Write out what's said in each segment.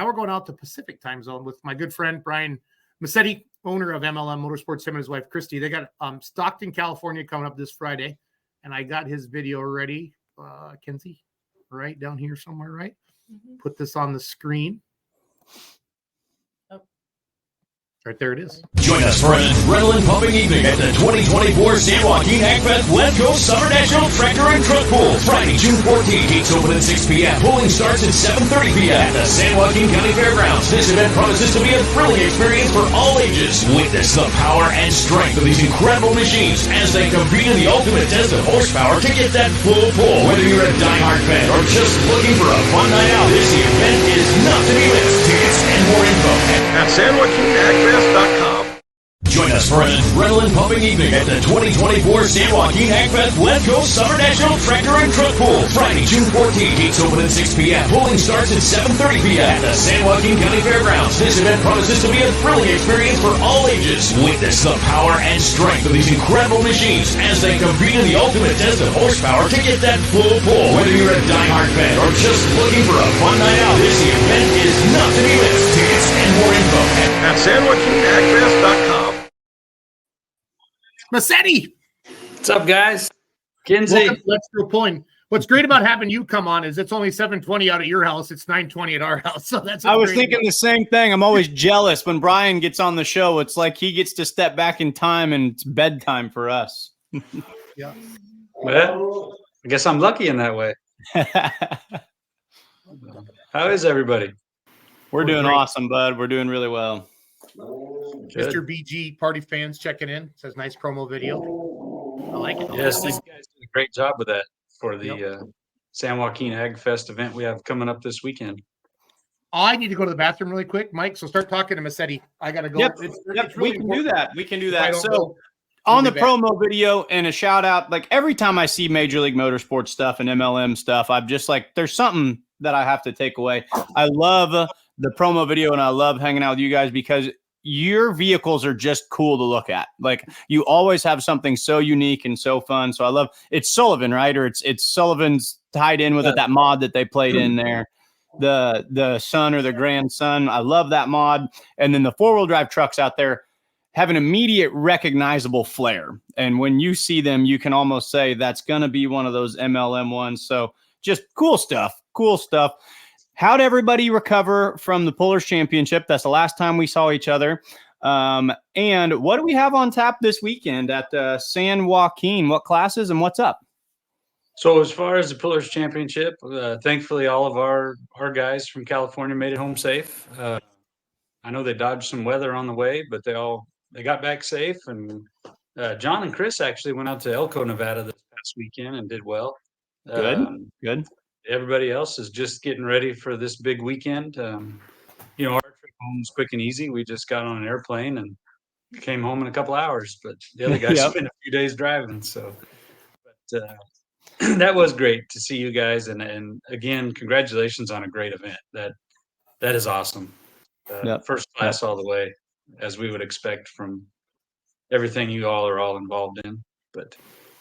Now we're going out to Pacific time zone with my good friend, Brian Massetti, owner of MLM Motorsports, him and his wife, Christy. They got Stockton, California coming up this Friday. And I got his video ready. Kenzie, right down here somewhere, right? Mm-hmm. Put this on the screen. Right there it is. Join us for an adrenaline-pumping evening at the 2024 San Joaquin Agfest Let's Go Summer National Tractor and Truck Pull. Friday, June 14th. Gates open at 6 p.m. Pulling starts at 7:30 p.m. at the San Joaquin County Fairgrounds. This event promises to be a thrilling experience for all ages. Witness the power and strength of these incredible machines as they compete in the ultimate test of horsepower to get that full pull. Whether you're a diehard fan or just looking for a fun night out, this event is not to be missed. Tickets and more info at SanJoaquinAgFest.com. Join us for an adrenaline-pumping evening at the 2024 San Joaquin Agfest Let's Go Summer National Tractor and Truck Pull. Friday, June 14th. Gates open at 6 p.m. Pulling starts at 7:30 p.m. at the San Joaquin County Fairgrounds. This event promises to be a thrilling experience for all ages. Witness the power and strength of these incredible machines as they compete in the ultimate test of horsepower to get that full pull. Whether you're a diehard fan or just looking for a fun night out, this event is not to be missed. Tickets and more info at SanJoaquinAgFest.com. Massetti. What's up, guys? Kinsey. Let's Grow Pulling. What's great about having you come on is it's only 7:20 out at your house. It's 9:20 at our house. So that's. I was thinking the same thing. I'm always jealous when Brian gets on the show. It's like he gets to step back in time and it's bedtime for us. Yeah. Well, I guess I'm lucky in that way. How is everybody? We're doing great. Awesome, bud. We're doing really well. Good. Mr. BG party fans checking in. Says nice promo video. I like it. Yes, these guys did a great job with that for the San Joaquin Ag Fest event we have coming up this weekend. I need to go to the bathroom really quick, Mike. So start talking to Massetti. I got to go. Yep, It's we really can do that. We can do that. So go, on the promo video and a shout out, like every time I see Major League Motorsports stuff and MLM stuff, I'm just like, there's something that I have to take away. I love the promo video and I love hanging out with you guys because your vehicles are just cool to look at. Like you always have something so unique and so fun. So I love it's Sullivan, right? Or it's Sullivan's tied in with it, that mod that they played in there. The son or the grandson. I love that mod. And then the 4-wheel drive trucks out there have an immediate recognizable flair. And when you see them, you can almost say that's going to be one of those MLM ones. So just cool stuff. How'd everybody recover from the Pullers Championship? That's the last time we saw each other. And what do we have on tap this weekend at San Joaquin? What classes and what's up? So as far as the Pullers Championship, thankfully all of our guys from California made it home safe. I know they dodged some weather on the way, but they got back safe. And John and Chris actually went out to Elko, Nevada this past weekend and did well. Good. Everybody else is just getting ready for this big weekend. Our trip home was quick and easy. We just got on an airplane and came home in a couple hours, but the other guys spent a few days driving. So, but that was great to see you guys. And again, congratulations on a great event. That is awesome. First class all the way, as we would expect from everything you all are all involved in. But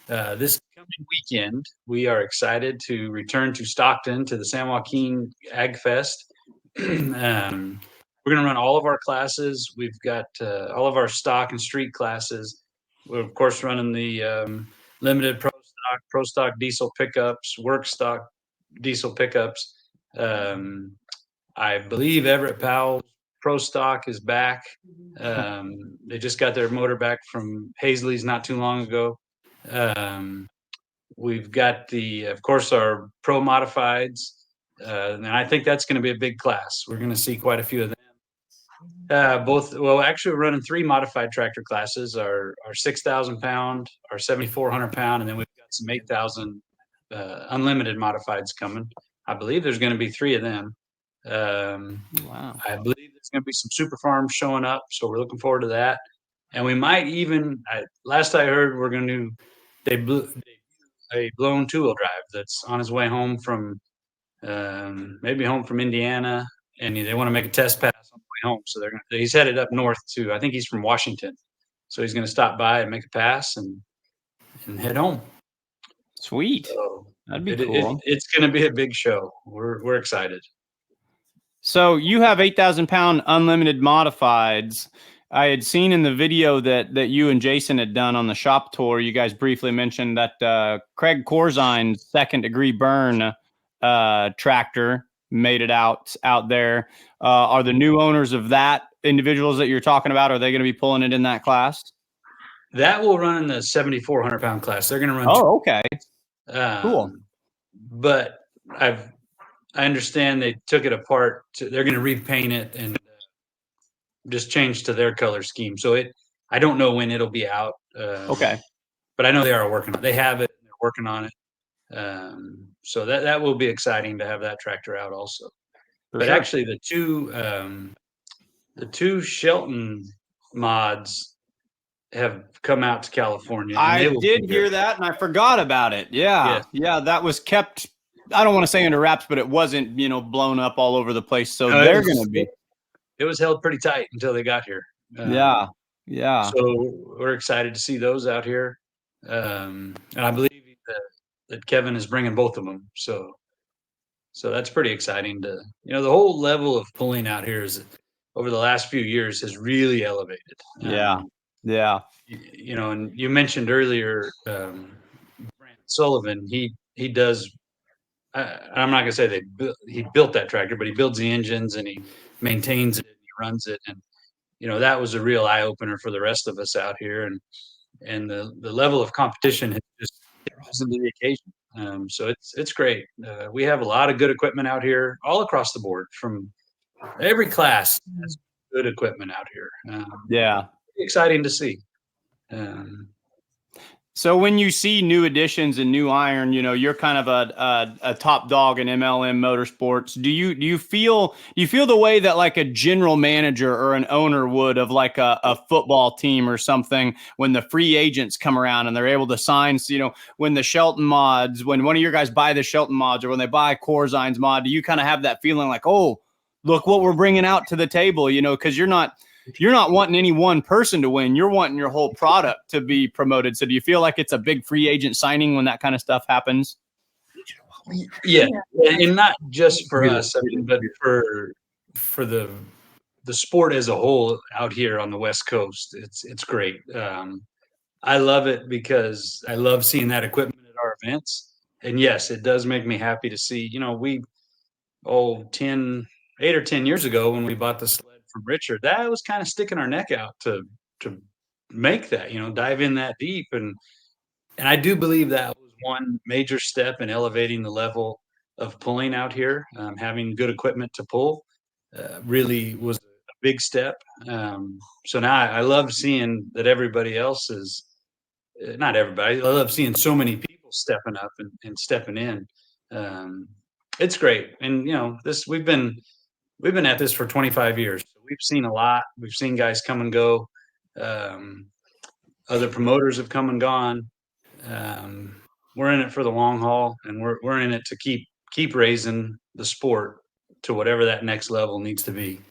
this coming weekend, we are excited to return to Stockton to the San Joaquin Ag Fest. We're going to run all of our classes. We've got all of our stock and street classes. We're, of course, running the limited pro stock diesel pickups, work stock diesel pickups. I believe Everett Powell's pro stock is back. They just got their motor back from Hazley's not too long ago. We've got of course, our pro modifieds, and I think that's going to be a big class. We're going to see quite a few of them. Actually, we're running 3 modified tractor classes: our 6,000 pound, our 7,400 pound, and then we've got some 8,000 unlimited modifieds coming. I believe there's going to be 3 of them. Wow! I believe there's going to be some super farms showing up, so we're looking forward to that. And we might even, last I heard, we're going to they blew a blown 2-wheel drive that's on his way home from maybe home from Indiana, and they want to make a test pass on the way home. So he's headed up north to, I think he's from Washington, so he's going to stop by and make a pass and head home. Sweet, so that'd be cool. It's going to be a big show. We're excited. So you have 8,000-pound unlimited modifieds. I had seen in the video that you and Jason had done on the shop tour, you guys briefly mentioned that Craig Corzine's second degree burn tractor made it out there. Are the new owners of that individuals that you're talking about, are they going to be pulling it in that class? That will run in the 7,400-pound class. They're going to run. Oh, okay. Cool. But I understand they took it apart. They're going to repaint it and just change to their color scheme. So I don't know when it'll be out. Okay. But I know they are working on it. They have it. They're working on it. So that will be exciting to have that tractor out also. But actually, the two Shelton mods have come out to California. I did hear that, and I forgot about it. Yeah, that was kept. I don't want to say under wraps, but it wasn't, blown up all over the place. So they're going to be. It was held pretty tight until they got here. Yeah. So we're excited to see those out here, and I believe that Kevin is bringing both of them. So that's pretty exciting. The whole level of pulling out here is over the last few years has really elevated. Yeah. And you mentioned earlier, Brandon Sullivan. He does. I'm not gonna say he built that tractor, but he builds the engines and he maintains it and he runs it, and that was a real eye opener for the rest of us out here, and the level of competition has just risen to the occasion. So it's great. We have a lot of good equipment out here, all across the board, from every class has good equipment out here. Exciting to see. So when you see new additions and new iron, you're kind of a top dog in MLM Motorsports. Do you feel the way that like a general manager or an owner would of like a football team or something when the free agents come around and they're able to sign, when the Shelton mods, when one of your guys buy the Shelton mods or when they buy Corzine's mod, do you kind of have that feeling like, oh, look what we're bringing out to the table, because you're not wanting any one person to win. You're wanting your whole product to be promoted. So do you feel like it's a big free agent signing when that kind of stuff happens? Yeah. And not just for us, but for the sport as a whole out here on the West Coast. It's great. I love it because I love seeing that equipment at our events. And yes, it does make me happy to see, 8 or 10 years ago when we bought the sled from Richard, that was kind of sticking our neck out to make that, dive in that deep. And I do believe that was one major step in elevating the level of pulling out here. Having good equipment to pull really was a big step. So now I love seeing that everybody else is, not everybody, I love seeing so many people stepping up and stepping in. It's great. And, we've been at this for 25 years. So we've seen a lot. We've seen guys come and go. Other promoters have come and gone. We're in it for the long haul, and we're in it to keep raising the sport to whatever that next level needs to be.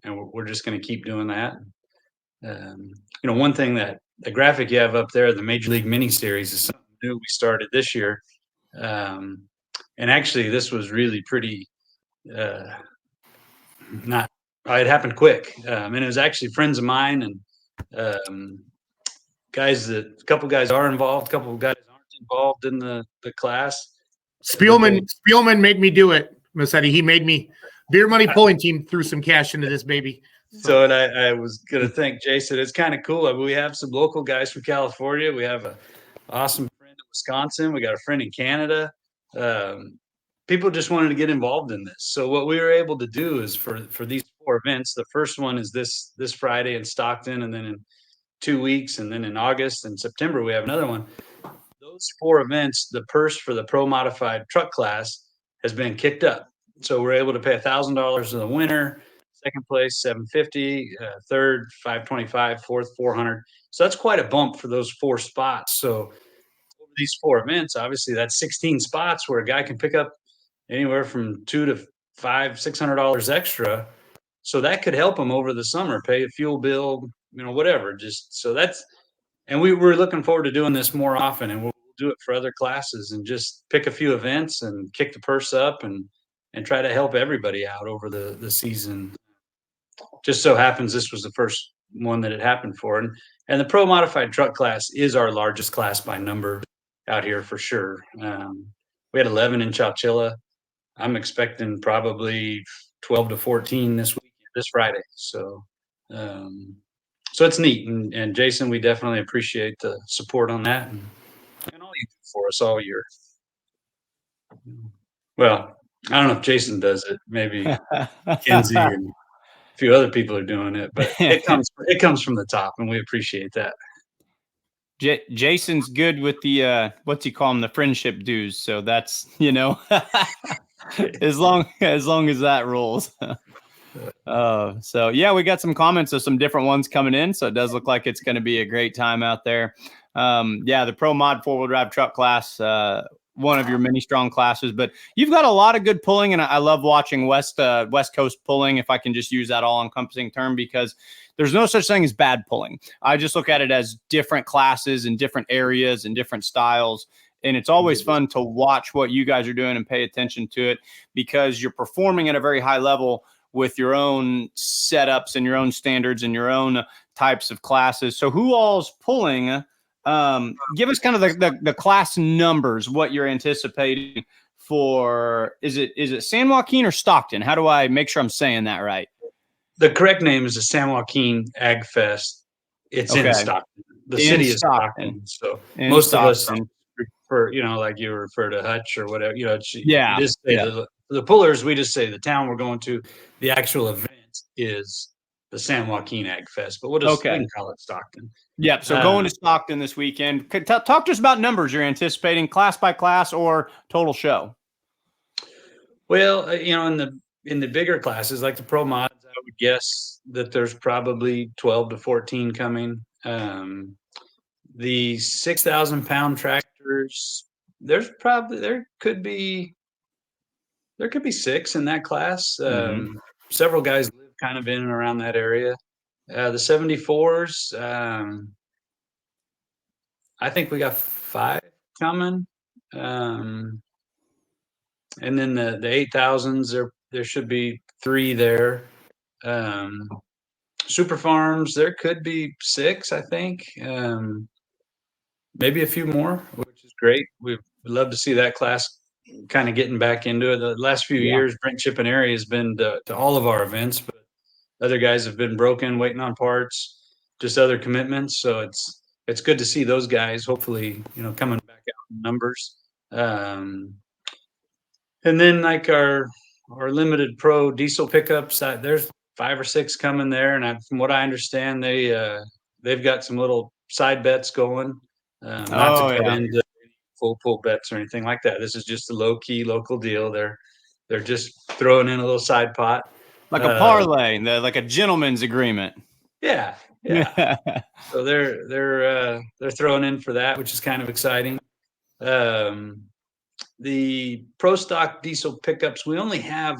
And we're just going to keep doing that. One thing that the graphic you have up there, the Major League Mini Series, is something new we started this year. And actually, this was really pretty. It happened quick, and it was actually friends of mine and a couple guys are involved, a couple of guys aren't involved in the class. Spielman made me do it, Massetti. He made me. Beer Money Pulling Team threw some cash into this baby. So and I was going to thank Jason. It's kind of cool. We have some local guys from California. We have an awesome friend in Wisconsin. We got a friend in Canada. People just wanted to get involved in this. So what we were able to do is for these 4 events, the first one is this Friday in Stockton, and then in 2 weeks, and then in August and September, we have another one. Those 4 events, the purse for the pro modified truck class has been kicked up. So we're able to pay $1,000 in the winner, second place, $750, third, $525, fourth, $400. So that's quite a bump for those 4 spots. So over these 4 events, obviously that's 16 spots where a guy can pick up anywhere from $200 to $500-$600 extra. So that could help them over the summer, pay a fuel bill, whatever. Just so and we're looking forward to doing this more often, and we'll do it for other classes and just pick a few events and kick the purse up and try to help everybody out over the season. Just so happens this was the first one that it happened for. And the pro modified truck class is our largest class by number out here for sure. We had 11 in Chowchilla. I'm expecting probably 12 to 14 this Friday. So, so it's neat. And Jason, we definitely appreciate the support on that and all you do for us all year. Well, I don't know if Jason does it. Maybe Kenzie and a few other people are doing it, but it comes from the top, and we appreciate that. Jason's good with the what's he call them, the friendship dues. So that's, as long as that rolls. So yeah, we got some comments of some different ones coming in. So it does look like it's going to be a great time out there. Yeah, the Pro Mod 4-wheel drive truck class, one of your many strong classes, but you've got a lot of good pulling, and I love watching West Coast pulling, if I can just use that all-encompassing term, because there's no such thing as bad pulling. I just look at it as different classes and different areas and different styles. And it's always fun to watch what you guys are doing and pay attention to it, because you're performing at a very high level with your own setups and your own standards and your own types of classes. So who all's pulling? Give us kind of the class numbers, what you're anticipating for. Is it San Joaquin or Stockton? How do I make sure I'm saying that right? The correct name is the San Joaquin Ag Fest. It's in Stockton. The city is Stockton. So most of us refer, like you refer to Hutch or whatever, you just say the pullers, we just say the town we're going to. The actual event is the San Joaquin Ag Fest, but we can call it Stockton. Yep. So going to Stockton this weekend. Talk to us about numbers you're anticipating, class by class or total show. Well, in the bigger classes like the Pro Mods, I would guess that there's probably 12 to 14 coming. The 6,000 pound tractors, there could be 6 in that class. Several guys live kind of in and around that area. The 74s, I think we got 5 coming. And then the 8,000s, there should be 3 there. Super Farms, there could be 6, I think. Maybe a few more, which is great. We'd love to see that class kind of getting back into it. The last few years, Brent Chippenary has been to all of our events, but other guys have been broken, waiting on parts, just other commitments. So it's good to see those guys hopefully, coming back out in numbers. And then like our limited pro diesel pickups, there's 5 or 6 coming there. And from what I understand, they've got some little side bets going. Not to cut into full pull bets or anything like that. This is just a low key local deal. They're just throwing in a little side pot, like a parlay, like a gentleman's agreement. Yeah. So they're throwing in for that, which is kind of exciting. The pro stock diesel pickups, we only have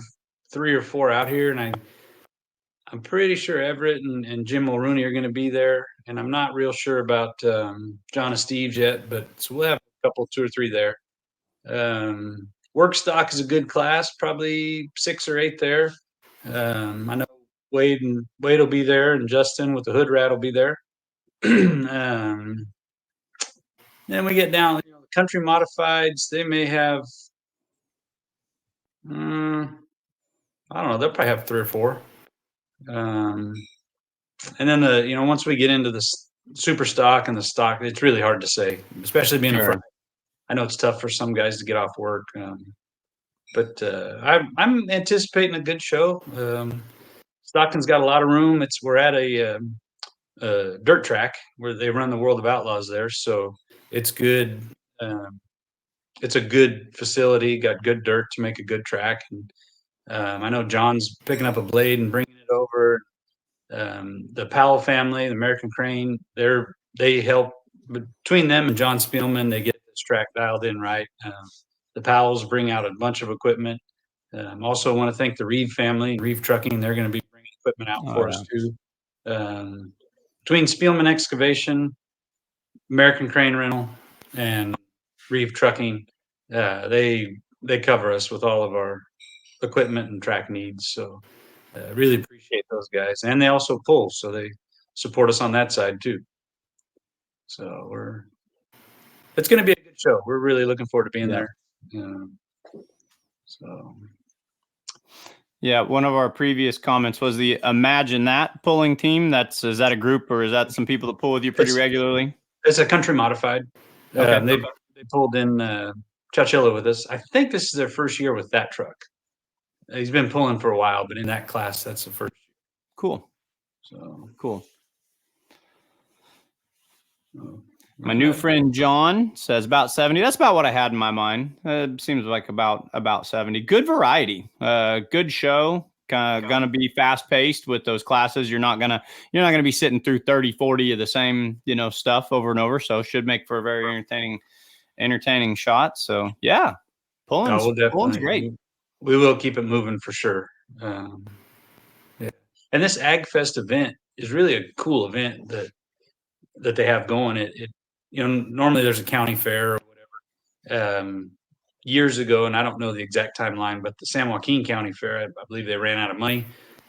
3 or 4 out here, and I'm pretty sure Everett and Jim Mulrooney are going to be there. And I'm not real sure about John and Steve's yet, but so we'll have a couple, 2 or 3 there. Work stock is a good class, probably 6 or 8 there. I know Wade will be there, and Justin with the Hood Rat will be there. Then we get down, the country modifieds, they may have, I don't know, they'll probably have 3 or 4. And then once we get into the super stock and the stock, it's really hard to say, especially being a Friday. I know it's tough for some guys to get off work, but I'm anticipating a good show. Stockton's got a lot of room. We're at a dirt track where they run the World of Outlaws there, so it's good. It's a good facility, got good dirt to make a good track. And I know John's picking up a blade and bringing it over. The Powell family, the American Crane, they help between them and John Spielman. They get this track dialed in right. The Powells bring out a bunch of equipment. Also want to thank the Reeve family, Reeve Trucking. They're going to be bringing equipment out for us too. Between Spielman Excavation, American Crane Rental, and Reeve Trucking, they cover us with all of our equipment and track needs. So really appreciate those guys. And they also pull, so they support us on that side too. So it's going to be a good show. We're really looking forward to being there. So. Yeah, one of our previous comments was the Imagine That pulling team. Is that a group, or is that some people that pull with you pretty regularly? It's a country modified. Okay. They pulled in Chowchilla with us. I think this is their first year with that truck. He's been pulling for a while, but in that class, that's the first year. Cool. So cool. My new friend John says about 70. That's about what I had in my mind. Seems like about 70. Good variety. Good show. Gonna be fast paced with those classes. You're not gonna be sitting through 30, 40 of the same, stuff over and over. So should make for a very entertaining shot. So yeah, pulling's great. We will keep it moving for sure. Yeah. And this Ag Fest event is really a cool event that they have going. It normally there's a county fair or whatever. Years ago, and I don't know the exact timeline, but the San Joaquin County Fair, I believe they ran out of money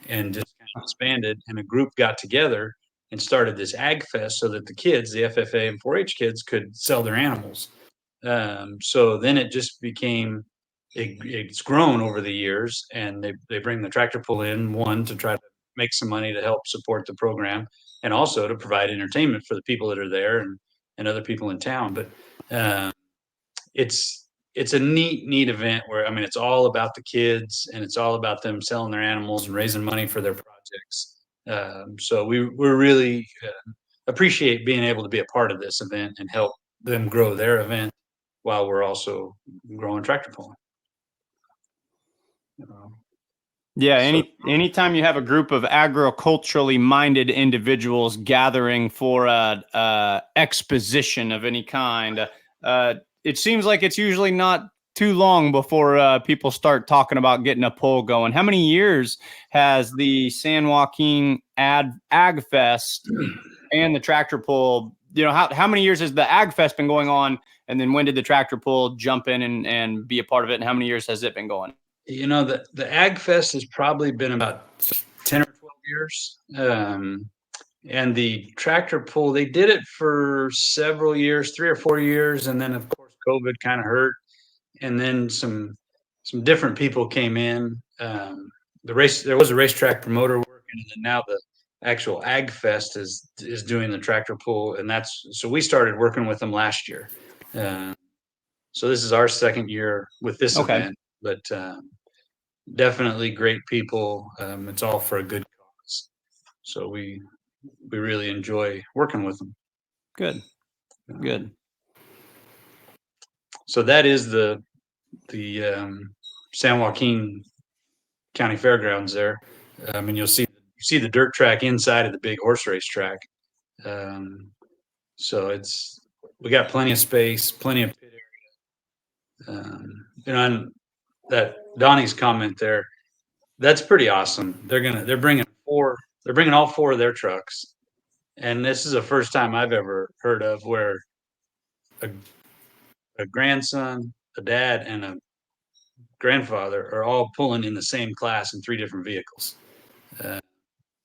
and just kind of expanded, and a group got together and started this Ag Fest so that the kids, the FFA and 4-H kids, could sell their animals. So then it just became, it's grown over the years, and they bring the tractor pull in, one, to try to make some money to help support the program, and also to provide entertainment for the people that are there and other people in town. But it's a neat event where, it's all about the kids, and it's all about them selling their animals and raising money for their projects. So we really appreciate being able to be a part of this event and help them grow their event while we're also growing tractor pulling. Yeah, anytime you have a group of agriculturally minded individuals gathering for a exposition of any kind, it seems like it's usually not too long before people start talking about getting a pull going. How many years has the San Joaquin Ag Fest and the tractor pull? How many years has the Ag Fest been going on? And then when did the tractor pull jump in and be a part of it? And how many years has it been going? The Ag Fest has probably been about 10 or 12 years. And the tractor pull, they did it for several years, 3 or 4 years. And then, of course, COVID kind of hurt. And then some different people came in. There was a racetrack promoter working, and then now the actual Ag Fest is doing the tractor pull. And so we started working with them last year. So this is our second year with this event. But definitely great people. It's all for a good cause. So we really enjoy working with them. Good. So that is the San Joaquin County Fairgrounds there. And you see the dirt track inside of the big horse race track. So we got plenty of space, plenty of pit area. And that Donnie's comment there, that's pretty awesome. They're bringing all 4 of their trucks, and this is the first time I've ever heard of where a grandson, a dad, and a grandfather are all pulling in the same class in 3 different vehicles.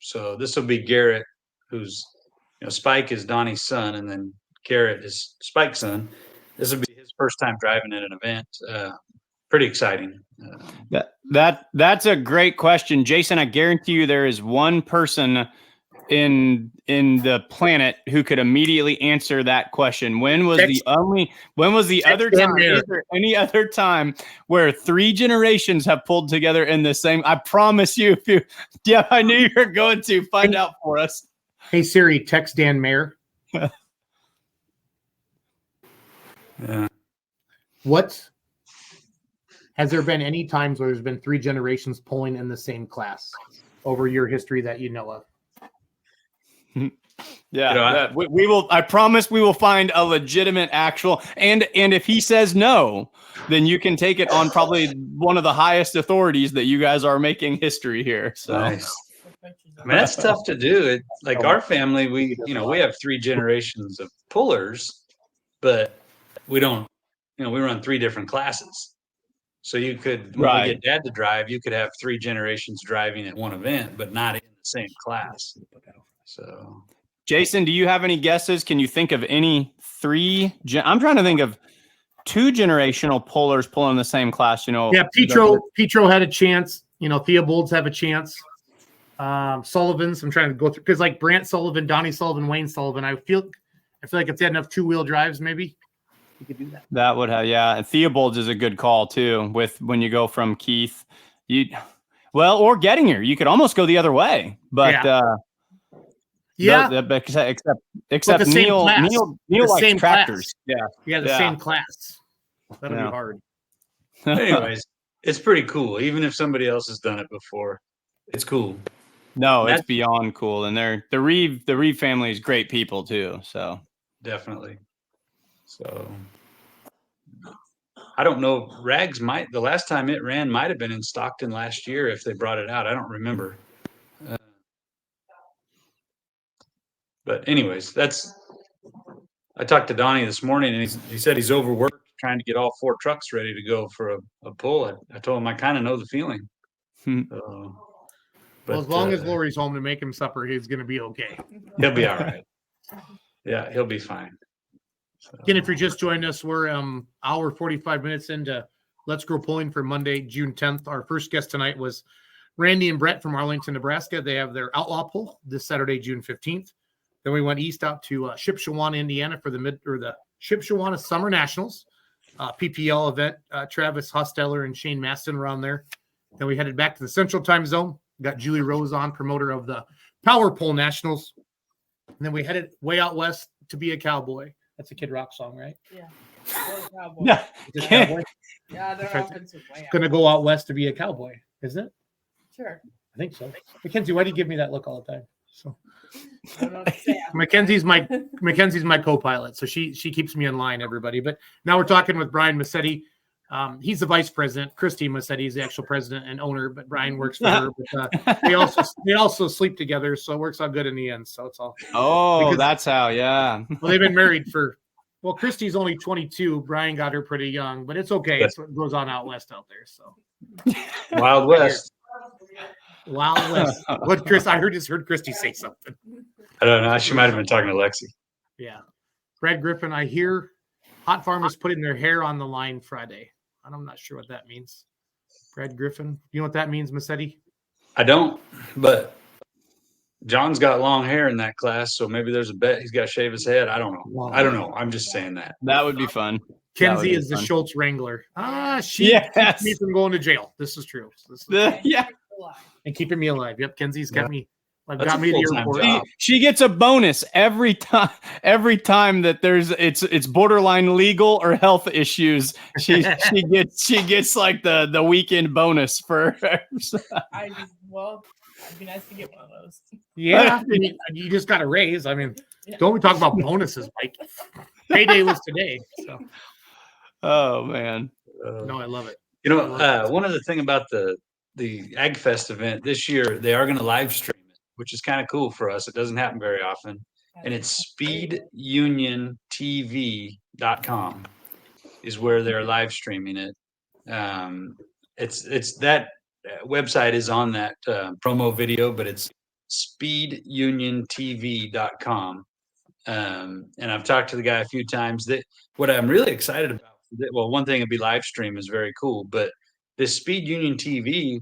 So this will be Garrett, who's Spike is Donnie's son, and then Garrett is Spike's son. This will be his first time driving at an event. Pretty exciting. That's a great question, Jason. I guarantee you there is one person in the planet who could immediately answer that question. When was the other time? Is there any other time where 3 generations have pulled together in the same? I promise you, I knew you were going to find out for us. Hey Siri, text Dan Mayer. Yeah. What? Has there been any times where there's been 3 generations pulling in the same class over your history that you know of? Yeah, we will. I promise we will find a legitimate actual. And if he says no, then you can take it on probably one of the highest authorities that you guys are making history here. So nice. That's tough to do. Like our family, we have 3 generations of pullers, but we don't. We run 3 different classes. So you could, when we get dad to drive, you could have 3 generations driving at one event, but not in the same class. So, Jason, do you have any guesses? Can you think of any 3? I'm trying to think of 2 generational pullers pulling the same class. Yeah, Petro had a chance. Theobald's have a chance. Sullivan's. I'm trying to go through because like Brant Sullivan, Donnie Sullivan, Wayne Sullivan. I feel like if they had enough 2-wheel drives, maybe you could do that. That would have, yeah. And Theobald's is a good call too. With when you go from Keith, or Gettinger, you could almost go the other way, but except Neil likes tractors. Class. Yeah, the same class. That'll be hard. Anyways, it's pretty cool. Even if somebody else has done it before, it's cool. No, it's beyond cool. And the Reeve family is great people too. So definitely. So I don't know. Rags the last time it ran might have been in Stockton last year if they brought it out. I don't remember. But anyways, I talked to Donnie this morning and he said he's overworked trying to get all 4 trucks ready to go for a pull. I told him I kind of know the feeling. But as long as Lori's home to make him supper, he's going to be okay. He'll be all right. Yeah, he'll be fine. So. Again, if you're just joining us, we're hour 45 minutes into Let's Grow Pulling for Monday, June 10th. Our first guest tonight was Randy and Brett from Arlington, Nebraska. They have their outlaw pull this Saturday, June 15th. Then we went east out to Shipshewana, Indiana for the Shipshewana Summer Nationals PPL event. Travis Hosteller and Shane Maston were on there. Then we headed back to the Central Time Zone. Got Julie Rose on, promoter of the Power Pole Nationals. And then we headed way out west to Be a Cowboy. That's a Kid Rock song, right? Yeah. Cowboy. Yeah, they're offensive. Going to go out west to be a cowboy, isn't it? Sure. I think so. Mackenzie, why do you give me that look all the time? So I don't know what to say. Mackenzie's my co-pilot, so she keeps me in line, everybody. But now we're talking with Brian Massetti. He's the vice president. Christy Massetti is the actual president and owner, but Brian works for her. But they also sleep together, so it works out good in the end. So it's all. Oh, that's how. Yeah. Well, they've been married Christy's only 22. Brian got her pretty young, but it's okay. It's what goes on out west out there. So Wild West. Wild West. I just heard Christy say something. I don't know. She might have been talking to Lexi. Yeah. Brad Griffin, I hear Hot Farm is putting their hair on the line Friday. I'm not sure what that means. Brad Griffin, you know what that means, Massetti? I don't, but John's got long hair in that class, so maybe there's a bet he's got to shave his head. I don't know. Wow. I don't know. I'm just saying that. That would be fun. Kenzie is the Schultz Wrangler. She keeps me from going to jail. This is true. And keeping me alive. Yep, Kenzie's got me. Got me to the airport. She gets a bonus every time that it's borderline legal or health issues. She gets like the weekend bonus for her. It'd be nice to get one of those. Yeah, you just got a raise. I mean, don't we talk about bonuses, Mike? Payday was today. So. Oh man, no, I love it. One other thing about the AgFest event this year, they are going to live stream it, which is kind of cool for us. It doesn't happen very often. And it's speeduniontv.com is where they're live streaming it. It's that website is on that promo video, but it's speeduniontv.com. And I've talked to the guy a few times. What I'm really excited about, one thing would be live stream is very cool, but this Speed Union TV,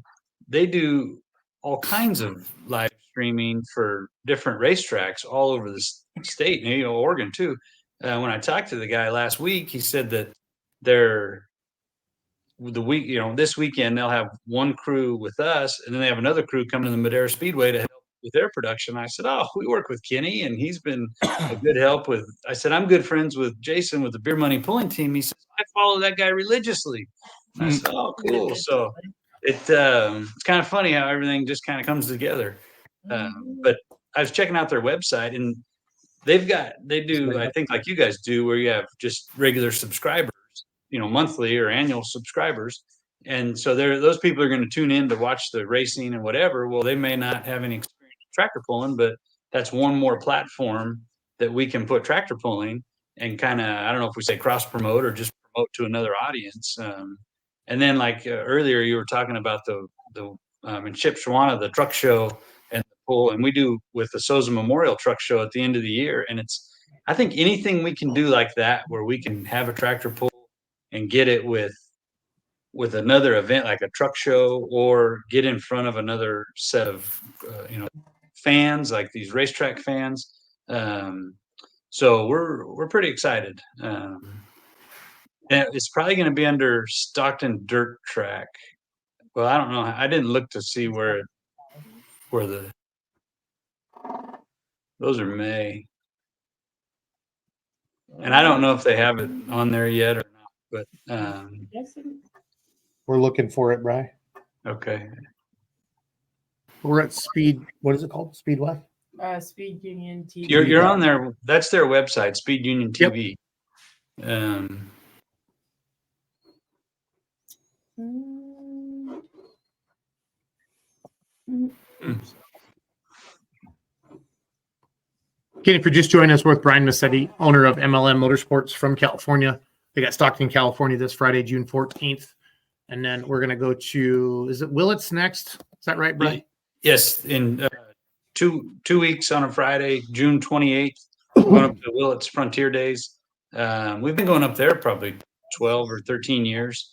they do all kinds of live streaming for different racetracks all over the state, and Oregon too. When I talked to the guy last week, he said that this weekend they'll have one crew with us, and then they have another crew coming to the Madera Speedway to help with their production. I said, we work with Kenny, and he's been a good help with. I said, I'm good friends with Jason with the Beer Money Pulling Team. He says, I follow that guy religiously. I said, cool. So it's kind of funny how everything just kind of comes together. But I was checking out their website, and they do, I think like you guys do, where you have just regular subscribers, monthly or annual subscribers. And so those people are going to tune in to watch the racing and whatever. Well, they may not have any experience with tractor pulling, but that's one more platform that we can put tractor pulling and kind of, I don't know if we say cross promote or just promote to another audience. And then like earlier, you were talking about the in Shipshewana, the truck show and the pull, and we do with the Souza Memorial Truck Show at the end of the year. And I think anything we can do like that, where we can have a tractor pull and get it with another event like a truck show, or get in front of another set of fans, like these racetrack fans. So we're pretty excited. And it's probably going to be under Stockton Dirt Track. Well, I don't know. I didn't look to see where those are May. And I don't know if they have it on there yet or not, but We're looking for it, Bri. okay. We're at Speed. What is it called? Speed what? Speed Union TV. You're on there. That's their website, Speed Union TV. Yep. Again, if you're just joining us, with Brian Massetti, owner of MLM Motorsports from California. They got Stockton, California this Friday, June 14th. And then we're going to go to, is it Willits next? Is that right, Brian? Yes. In 2 weeks on a Friday, June 28th, we're going up to Willits Frontier Days. We've been going up there probably 12 or 13 years.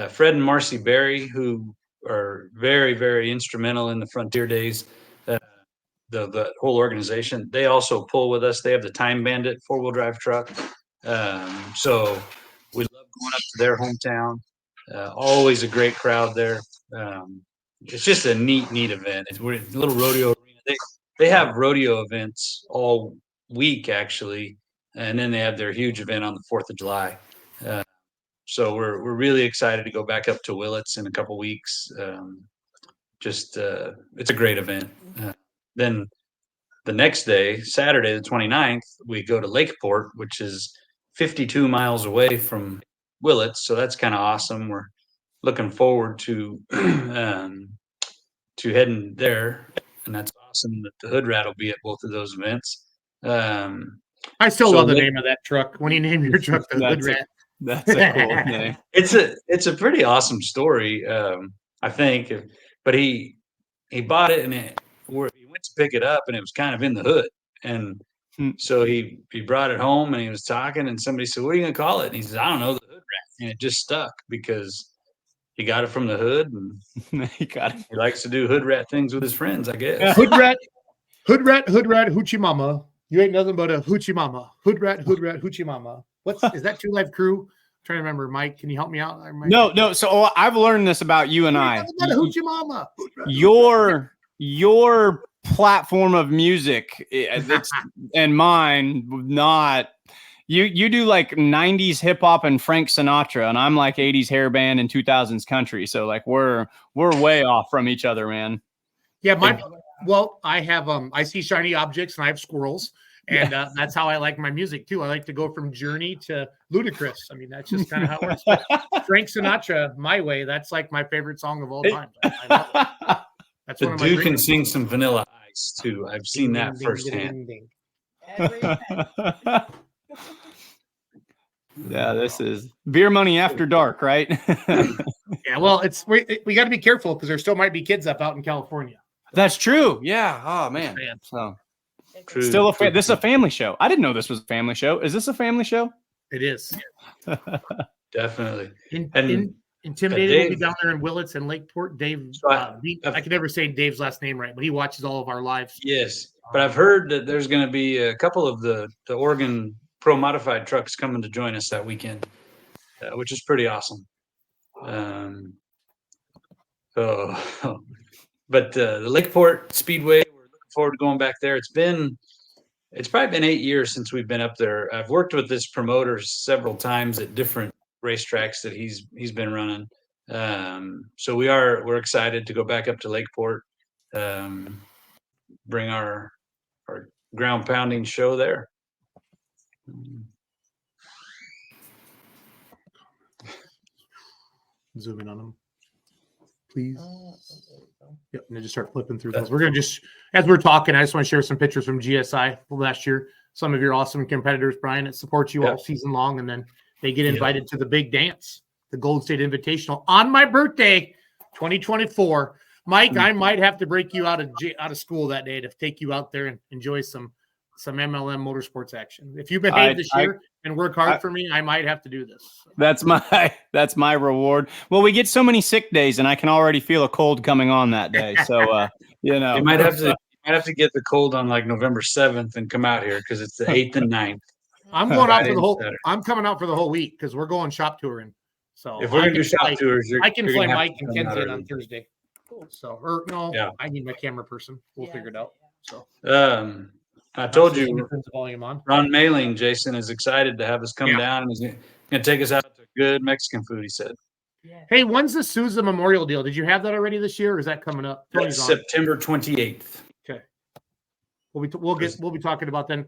Fred and Marcy Berry, who are very, very instrumental in the Frontier Days, the whole organization, they also pull with us. They have the Time Bandit 4-wheel drive truck. So we love going up to their hometown. Always a great crowd there. It's just a neat event. We're a little rodeo arena. They have rodeo events all week, actually, and then they have their huge event on the 4th of July. So we're really excited to go back up to Willits in a couple weeks. It's a great event. Then the next day, Saturday, the 29th, we go to Lakeport, which is 52 miles away from Willits. So that's kind of awesome. We're looking forward to heading there. And that's awesome that the Hood Rat will be at both of those events. I still love the name of that truck. When you name your truck the Hood Rat. That's a cool name. It's a pretty awesome story, I think. But he bought it, and he went to pick it up, and it was kind of in the hood. And so he brought it home, and he was talking, and somebody said, "What are you going to call it?" And he says, "I don't know, the Hood Rat." And it just stuck because he got it from the hood, and he likes to do hood rat things with his friends, I guess. Hood rat, hoochie mama. You ain't nothing but a hoochie mama. Hood rat, hoochie mama. Is that 2 Live Crew? I'm trying to remember. Mike, can you help me out? No. So I've learned this about you and I. Hoochie mama. Your platform of music and mine, not you do like 90s hip hop and Frank Sinatra, and I'm like 80s hair band and 2000s country. So like we're way off from each other, man. Yeah, I have I see shiny objects and I have squirrels. And that's how I like my music too. I like to go from Journey to Ludacris. I mean, that's just kind of how it works. But Frank Sinatra, My Way, that's like my favorite song of all time. I love it. That's the dude can sing some Vanilla Ice too. I've seen that firsthand. Yeah, this is beer money after dark, right? Yeah, well, we got to be careful because there still might be kids up out in California. That's true. Yeah. Oh man. So true. This is a family show. I didn't know this was a family show. Is this a family show? It is. Definitely. Intimidated Dave, will be down there in Willits and Lakeport. Dave, I can never say Dave's last name right, but he watches all of our lives. Yes, but I've heard that there's going to be a couple of the Oregon Pro Modified trucks coming to join us that weekend, which is pretty awesome. But the Lakeport Speedway, we're looking forward to going back there. It's probably been 8 years since we've been up there. I've worked with this promoter several times at different racetracks that he's been running. So we're excited to go back up to Lakeport, bring our ground pounding show there. Zoom in on them, please. Yep, and then just start flipping through those. We're gonna as we're talking, I just want to share some pictures from GSI last year. Some of your awesome competitors, Brian, that support you all season long, and then they get invited to the big dance the Golden State Invitational on my birthday, 2024. Mike, I might have to break you out of school that day to take you out there and enjoy some MLM Motorsports action. If you behave this year and work hard for me, I might have to do this. That's my reward. Well, we get so many sick days, and I can already feel a cold coming on that day. So you know, you might have to get the cold on like November 7th and come out here because it's the 8th and 9th. I'm going out for the whole. I'm coming out for the whole week because we're going shop touring. So if we're gonna do shop tours, I can fly Mike and Kenzie on Thursday. So I need my camera person. We'll figure it out. So I told you, turns the volume on. Ron Mailing, Jason is excited to have us come down and he's gonna take us out to good Mexican food. He said. Hey, when's the Sousa Memorial deal? Did you have that already this year, or is that coming up? September 28th. Okay. We'll be talking about then.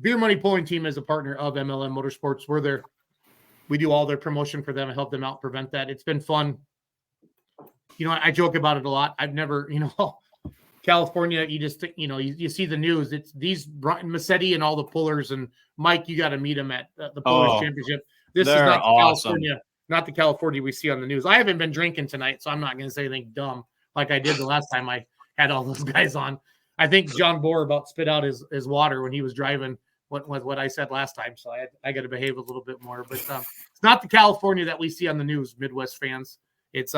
Beer Money Pulling Team is a partner of MLM Motorsports. We're there. We do all their promotion for them and help them out prevent that. It's been fun. You know, I joke about it a lot. I've never, California, you just think, you see the news. It's these Massetti and all the pullers, and Mike, you got to meet them at the Pullers Championship. This is not awesome. Not the California we see on the news. I haven't been drinking tonight, so I'm not going to say anything dumb like I did the last time I had all those guys on. I think John Bohr about spit out his water when he was driving what I said last time. So I got to behave a little bit more. But it's not the California that we see on the news, Midwest fans. It's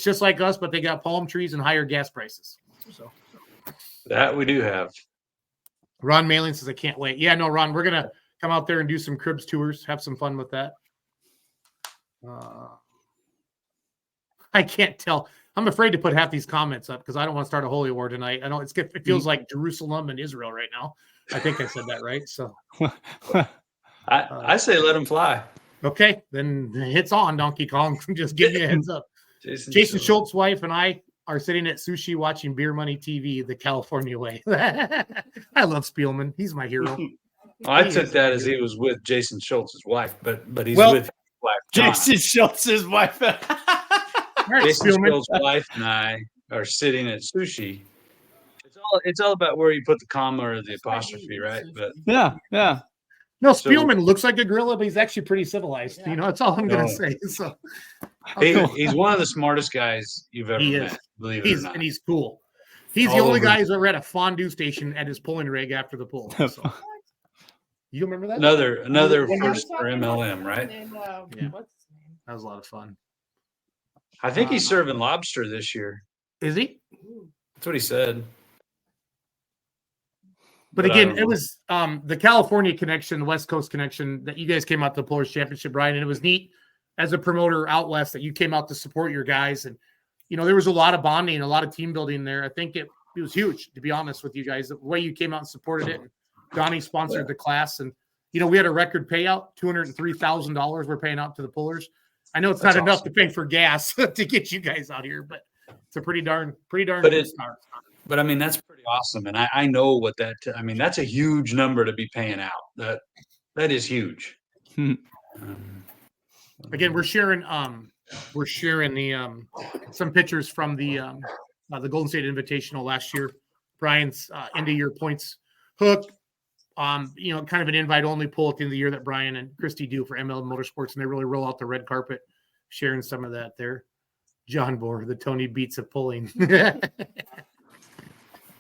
just like us, but they got palm trees and higher gas prices. So that we do have. Ron Mailing says, I can't wait. Yeah, no, Ron, we're going to come out there and do some cribs tours, have some fun with that. I can't tell. I'm afraid to put half these comments up because I don't want to start a holy war tonight. I know it feels like Jerusalem and Israel right now. I think I said that right. So I say let them fly. Okay, then it's on, Donkey Kong. Just give me a heads up. Jason Schultz's wife and I are sitting at sushi watching Beer Money TV the California way. I love Spielman. He's my hero. I took that as he was with Jason Schultz's wife, but he's with Jason Schultz's wife. Jason Schultz's wife and I are sitting at sushi. It's all about where you put the comma or the apostrophe, right? But yeah. No, Spielman looks like a gorilla, but he's actually pretty civilized. That's all I'm going to say. So he's one of the smartest guys you've ever met. Believe it or not. And he's cool. He's the only guy who's ever at a fondue station at his pulling rig after the pull. So. You remember that? Another first for MLM, right? And, what's his name? That was a lot of fun. I think he's serving lobster this year. Is he? That's what he said. But again, it was the California connection, the West Coast connection that you guys came out to the Pullers Championship, Brian, and it was neat as a promoter out west that you came out to support your guys. And, there was a lot of bonding, a lot of team building there. I think it was huge, to be honest with you guys, the way you came out and supported it. Donnie sponsored the class, and we had a record payout, $203,000 we're paying out to the pullers. I know it's not enough to pay for gas to get you guys out here, but it's a pretty darn good start. But I mean, that's pretty awesome, and I know what that. I mean, that's a huge number to be paying out. That is huge. Again, we're sharing the some pictures from the Golden State Invitational last year. Brian's end of year points hook. Kind of an invite-only pull at the end of the year that Brian and Christy do for MLM Motorsports, and they really roll out the red carpet, sharing some of that there. John Bohr, the Tony Beats of pulling.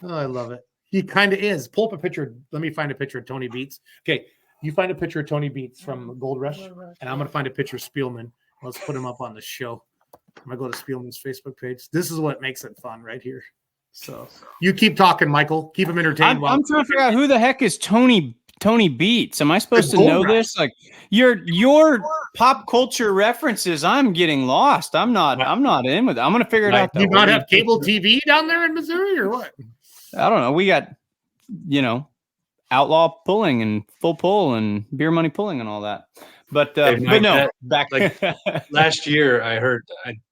Oh, I love it. He kind of is. Pull up a picture. Let me find a picture of Tony Beats. Okay, you find a picture of Tony Beats from Gold Rush, and I'm going to find a picture of Spielman. Let's put him up on the show. I'm going to go to Spielman's Facebook page. This is what makes it fun right here. So you keep talking, Michael. Keep him entertained. I'm trying to figure out who the heck is Tony Beats. Am I supposed to know this? Like your pop culture references, I'm getting lost. I'm not in with it. I'm going to figure it out. Do you not have cable TV down there in Missouri or what? I don't know. We got, outlaw pulling and full pull and beer money pulling and all that. But no, back last year I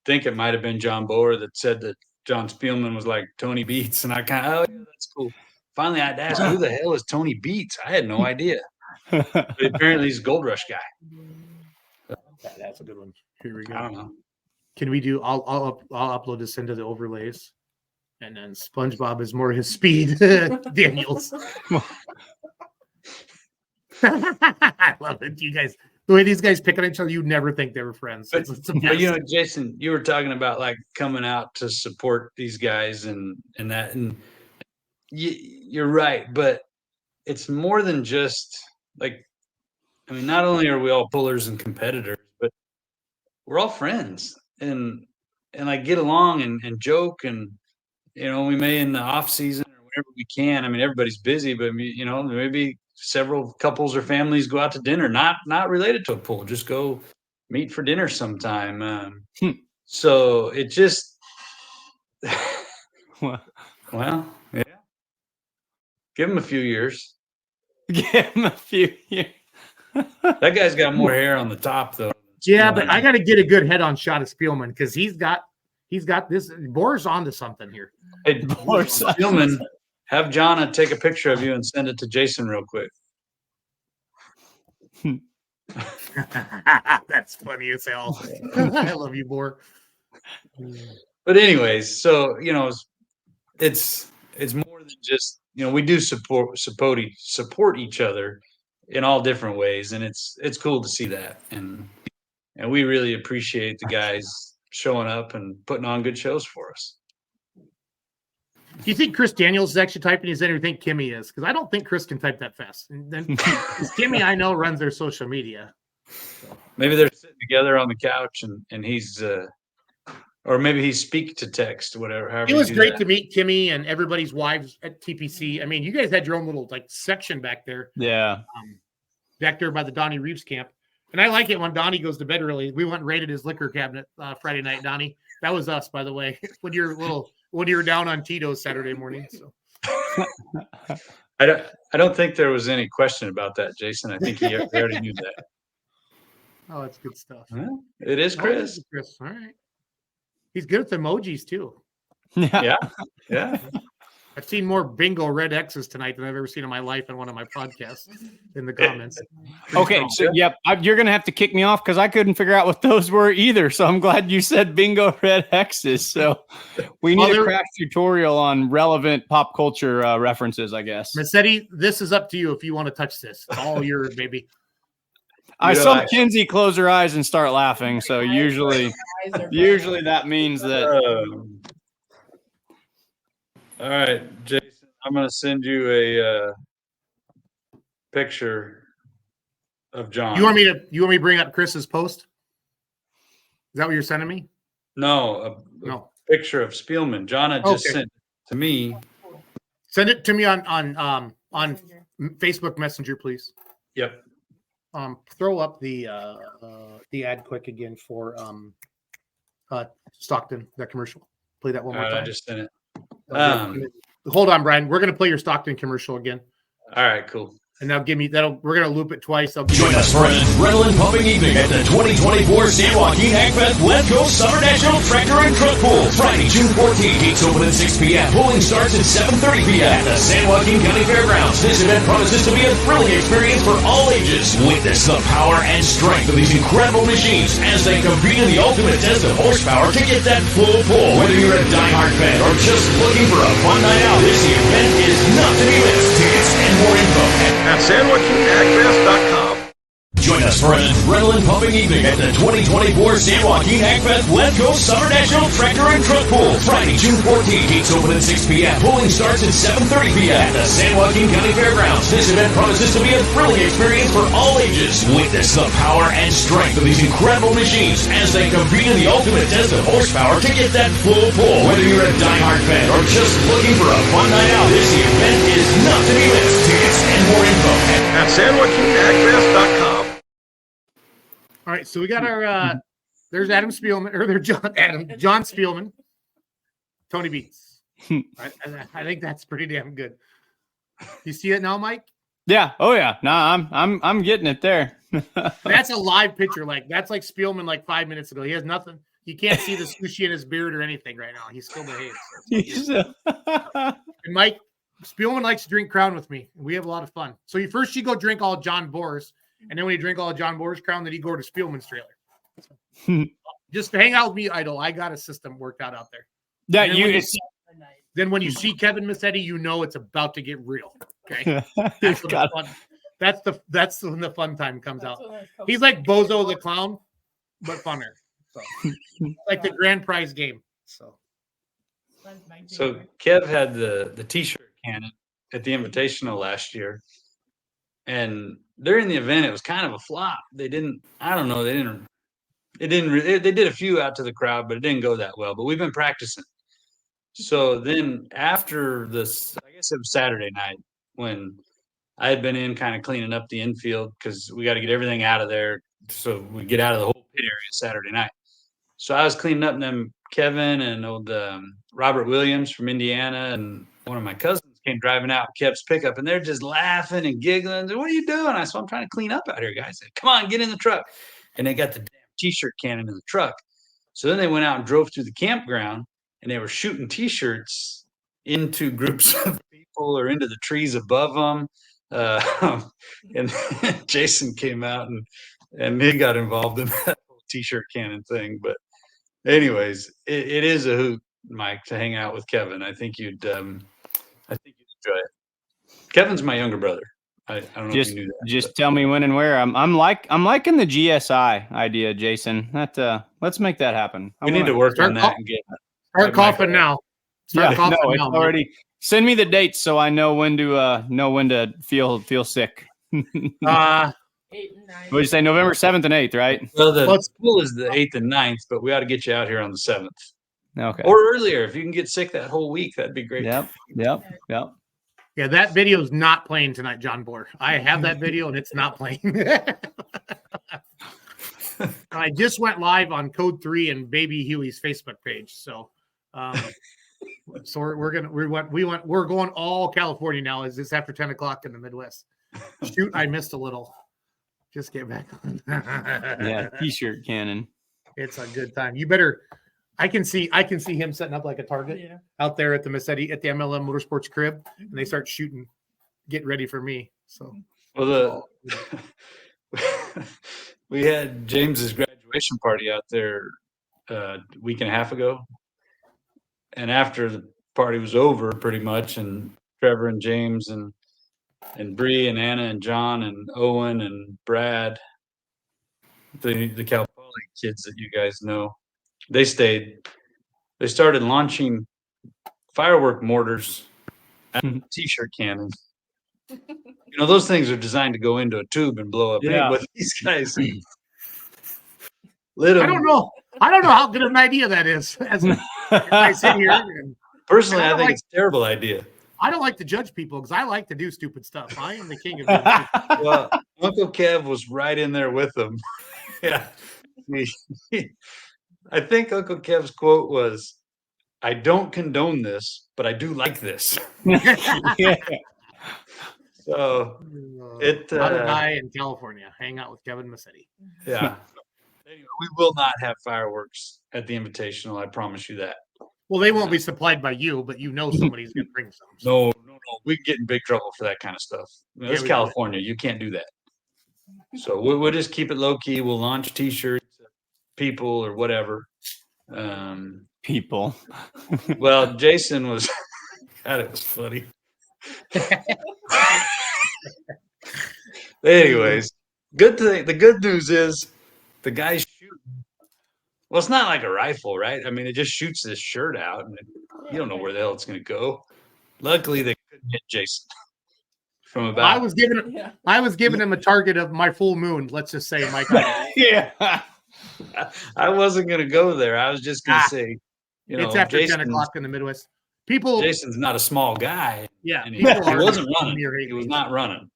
think it might have been John Bohr that said that John Spielman was like Tony Beats, and I that's cool. Finally, I had to ask, who the hell is Tony Beats? I had no idea. But apparently, he's a Gold Rush guy. That's a good one. Here we go. I don't know. Can we do? I'll upload this into the overlays, and then SpongeBob is more his speed. Daniels. I love it. You guys The way these guys pick on each other, you'd never think they were friends. But, It's a but mess. you know, Jason, you were talking about like coming out to support these guys and that, and you're right, but it's more than just like, I mean, not only are we all pullers and competitors, but we're all friends and like get along and joke, and you know, we may in the off season or whenever we can. I mean, everybody's busy, but you know, maybe several couples or families go out to dinner, not related to a pull, just go meet for dinner sometime. So it just, well, yeah, give him a few years. Give him a few years. That guy's got more hair on the top though. Yeah, but I got to get a good head-on shot of Spielman because he's got this. Boar's onto something here. Hey, Spielman, have Jonna take a picture of you and send it to Jason real quick. That's funny as hell. I love you, Boar. But anyways, so you know, it's more than just, you know, we do support each other in all different ways, and it's cool to see that, and we really appreciate the guys showing up and putting on good shows for us. Do you think Chris Daniels is actually typing his in, or you think Kimmy is? Because I don't think Chris can type that fast. And then Kimmy, I know, runs their social media. Maybe they're sitting together on the couch and he's or maybe he speak to text, whatever. It was great to meet Kimmy and everybody's wives at TPC. I mean, you guys had your own little like section back there. Yeah. Back there by the Donnie Reeves camp. And I like it when Donnie goes to bed early. We went and raided his liquor cabinet Friday night, Donnie. That was us, by the way, when you were down on Tito's Saturday morning. So I don't think there was any question about that, Jason. I think he already knew that. Oh, that's good stuff. Well, it is Chris. Chris. All right. He's good at the emojis too. Yeah. I've seen more bingo red X's tonight than I've ever seen in my life in one of my podcasts in the comments. Okay, so you're gonna have to kick me off because I couldn't figure out what those were either. So I'm glad you said bingo red X's. So we need a crash tutorial on relevant pop culture references, I guess. Massetti, this is up to you if you want to touch this. It's all yours, baby. I saw Kinsey close her eyes and start laughing. So usually that means that. All right, Jason, I'm going to send you a picture of John. You want me to bring up Chris's post? Is that what you're sending me? No, a picture of Spielman. Jonna just sent it to me. Send it to me on Facebook Messenger, please. Yep. Throw up the ad quick again for Stockton, that commercial. Play that one more time. I just sent it. Hold on, Brian. We're gonna play your Stockton commercial again. All right, cool. And now we're gonna loop it twice. Join us for an adrenaline-pumping evening at the 2024 San Joaquin Hackfest Let's Go Summer National Tractor and Truck Pool. Friday, June 14th. Gates open at 6 p.m. Pulling starts at 7:30 p.m. at the San Joaquin County Fairgrounds. This event promises to be a thrilling experience for all ages. Witness the power and strength of these incredible machines as they compete in the ultimate test of horsepower to get that full pull. Whether you're a diehard fan or just looking for a fun night out, this event is not to be missed. Tickets and more info at SanJoaquinHackfest.com. Join us for an adrenaline-pumping evening at the 2024 San Joaquin Hackfest Let's Go Summer National Tractor and Truck Pool. Friday, June 14th. Gates open at 6 p.m. Pulling starts at 7:30 p.m. at the San Joaquin County Fairgrounds. This event promises to be a thrilling experience for all ages. Witness the power and strength of these incredible machines as they compete in the ultimate test of horsepower to get that full pull. Whether you're a diehard fan or just looking for a fun night out, this event is not to be missed. Tickets and more info at SanJoaquinHackfest.com. All right, so we got our there's Adam Spielman, or there's John Spielman, Tony Beats. I think that's pretty damn good. You see it now, Mike? Yeah. Oh yeah. No, I'm getting it there. That's a live picture. Like that's like Spielman like 5 minutes ago. He has nothing. You can't see the sushi in his beard or anything right now. He still behaves. And Mike, Spielman likes to drink Crown with me. We have a lot of fun. So you go drink all John Boris. And then when you drink all of John Boris Crown, then you go to Spielman's trailer. So, just hang out with me, Idol. I got a system worked out there. Yeah, then when you see Kevin Massetti, you know it's about to get real. Okay, that's what the fun. That's when the fun time comes That's out. when there's He's like Bozo the Clown, but funner. So like the grand prize game. So Kev had the t-shirt cannon at the Invitational last year, and during the event it was kind of a flop. They did a few out to the crowd, but it didn't go that well. But we've been practicing. So then after this, I guess it was Saturday night when I had been in kind of cleaning up the infield because we got to get everything out of there so we get out of the whole pit area Saturday night. So I was cleaning up, and then Kevin and old Robert Williams from Indiana and one of my cousins came driving out Kev's pickup, and they're just laughing and giggling. What are you doing? I said, I'm trying to clean up out here, guys. I said, come on, get in the truck. And they got the damn t-shirt cannon in the truck. So then they went out and drove through the campground, and they were shooting t-shirts into groups of people or into the trees above them. And Jason came out and he got involved in that whole t-shirt cannon thing. But anyways, it is a hoot, Mike, to hang out with Kevin. I think you'd enjoy it. Kevin's my younger brother. I don't know if you knew that. Just tell me when and where. I'm liking the GSI idea, Jason. Let's make that happen. We need to work on that and start coughing now. It's already. Send me the dates so I know when to feel sick. 8 and 9. What did you say? November 7th and 8th, right? Well, the school is the 8th and 9th, but we ought to get you out here on the 7th. Okay. Or earlier. If you can get sick that whole week, that'd be great. Yep. Yeah, that video is not playing tonight, John Bohr. I have that video and it's not playing. I just went live on Code 3 and Baby Huey's Facebook page. So we're going all California now. Is this after 10 o'clock in the Midwest? Shoot, I missed a little. Just get back on. Yeah, t-shirt cannon. It's a good time. You better. I can see him setting up like a target out there at the Massetti at the MLM Motorsports crib, and they start shooting, get ready for me. So, well, we had James's graduation party out there a week and a half ago, and after the party was over, pretty much, and Trevor and James and Bree and Anna and John and Owen and Brad, the Cal Poly kids that you guys know. They stayed. They started launching firework mortars at t-shirt cannons. Those things are designed to go into a tube and blow up. Yeah. But these guys lit them. I don't know how good of an idea that is. As I sit here. Personally, I think it's a terrible idea. I don't like to judge people because I like to do stupid stuff. I am the king of doing stupid. Well, Uncle Kev was right in there with them. Yeah. I think Uncle Kev's quote was, "I don't condone this, but I do like this." Yeah. So how did I in California hang out with Kevin Massetti? Yeah. Anyway, we will not have fireworks at the Invitational. I promise you that. Well, they won't be supplied by you, but somebody's going to bring some. So. No. We get in big trouble for that kind of stuff. It's California. You can't do that. So we'll just keep it low key. We'll launch T-shirts, people or whatever. People. Well, Jason was. God, it was funny. Anyways, the good news is the guy's shooting. Well, it's not like a rifle, right? I mean, it just shoots this shirt out, and you don't know where the hell it's going to go. Luckily, they couldn't hit Jason from about. I was giving him a target of my full moon. Let's just say, Mike. Yeah. I wasn't going to go there. I was just going to say, it's after 10 o'clock in the Midwest. Jason's not a small guy. Yeah, he wasn't running. He was not running.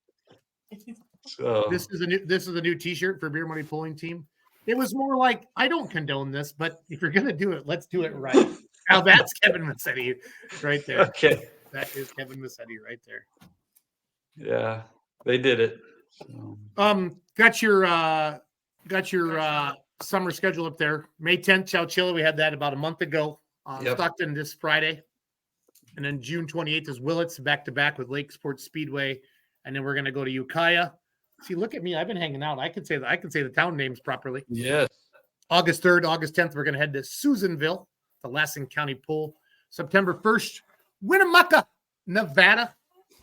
So this is a new T-shirt for Beer Money Pulling Team. It was more like, I don't condone this, but if you're going to do it, let's do it right. Now that's Kevin Massetti right there. Okay. That is Kevin Massetti right there. Yeah, they did it. Got your summer schedule up there. May 10th, Chowchilla. We had that about a month ago. Stockton this Friday. And then June 28th is Willits back-to-back with Lakeport Speedway. And then we're going to go to Ukiah. See, look at me. I've been hanging out. I can say the town names properly. Yes. August 3rd, August 10th, we're going to head to Susanville, the Lassen County Pool. September 1st, Winnemucca, Nevada.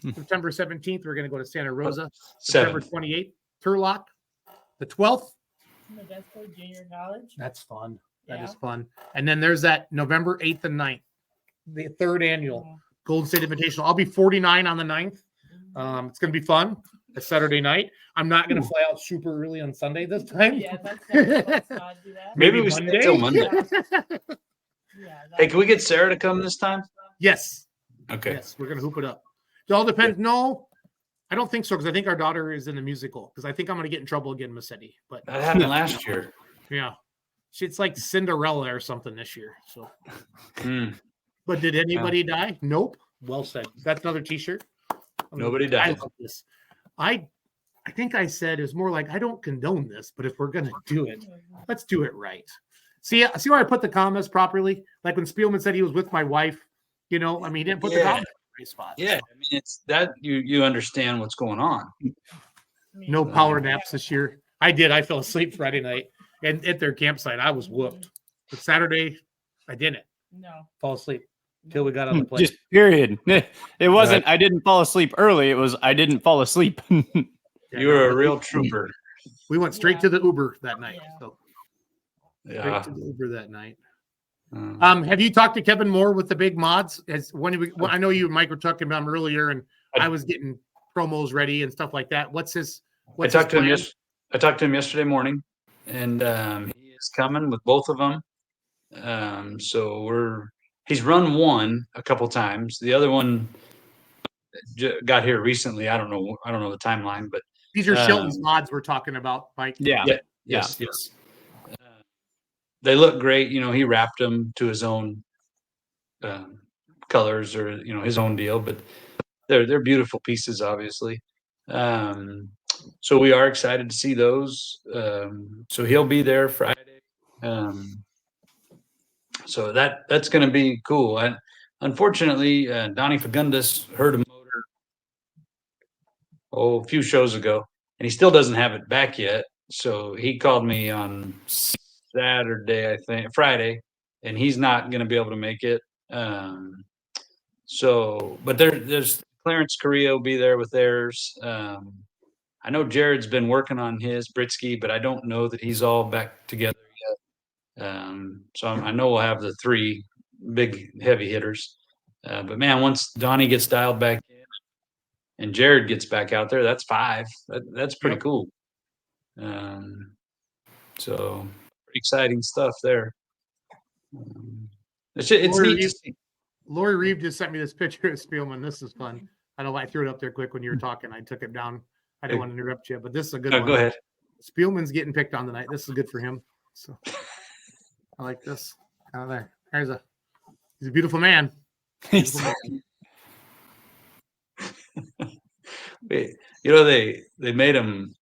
September 17th, we're going to go to Santa Rosa. 7th. September 28th, Turlock. The 12th, Modesto Junior College. that's fun. That Yeah. is fun. And then there's that November 8th and 9th, the third annual Mhm. Golden State Invitational. I'll be 49 on the 9th. It's going to be fun. It's Saturday night. I'm not going to fly out super early on Sunday this time. Yeah, let's not do that. Maybe we stay till Monday. Yeah, Hey, can we get Sarah to come this time? Yes. Okay. Yes, we're going to hoop it up. It all depends. No, I don't think so because I think our daughter is in the musical because I think I'm going to get in trouble again, Massetti. But That happened last year. yeah, it's like Cinderella or something this year. So, Hmm. but did anybody die? Nope. Well said. That's another T-shirt. Nobody I died. love this. I think I said it's more like I don't condone this, but if we're going to do it, let's do it right. See where I put the commas properly? Like when Spielman said he was with my wife, you know, I mean, he didn't put the commas in the right spot. Yeah, I mean, it's that you understand what's going on. No power naps this year. I did. I fell asleep Friday night and at their campsite. I was whooped. But Saturday, I didn't No. fall asleep until we got on the plane. Just period. It wasn't, I didn't fall asleep early. It was, I didn't fall asleep. Yeah, You were no, a real trooper. We went straight to the Uber that night. Yeah. So Yeah. straight to the Uber that night. Um, Have you talked to Kevin Moore with the big mods? I know you and Mike were talking about him earlier, and I was getting promos ready and stuff like that. What's I his talked to him. plan? I talked to him yesterday morning, and he is coming with both of them. So he's run one a couple times. The other one got here recently. I don't know the timeline, but These are Shelton's mods we're talking about, Mike. Yeah. yes. They look great. You know, he wrapped them to his own colors or his own deal, but they're beautiful pieces, obviously. So we are excited to see those. So he'll be there Friday. So that's going to be cool. And unfortunately, Donnie Fagundes hurt a motor a few shows ago, and he still doesn't have it back yet. So he called me on Saturday, I think Friday, and he's not going to be able to make it. But there's Clarence Correa will be there with theirs. I know Jared's been working on his Britsky, but I don't know that he's all back together yet. So I know we'll have the three big heavy hitters. But man, once Donnie gets dialed back in and Jared gets back out there, that's five. That's pretty cool. So pretty exciting stuff there. It's neat to see. Lori Reeve just sent me this picture of Spielman. This is fun. I know I threw it up there quick when you were talking. I took it down. I didn't want to interrupt you, but this is a good one. Go ahead. Spielman's getting picked on tonight. This is good for him. So I like this. Out there. He's a beautiful man. Beautiful man. They made him.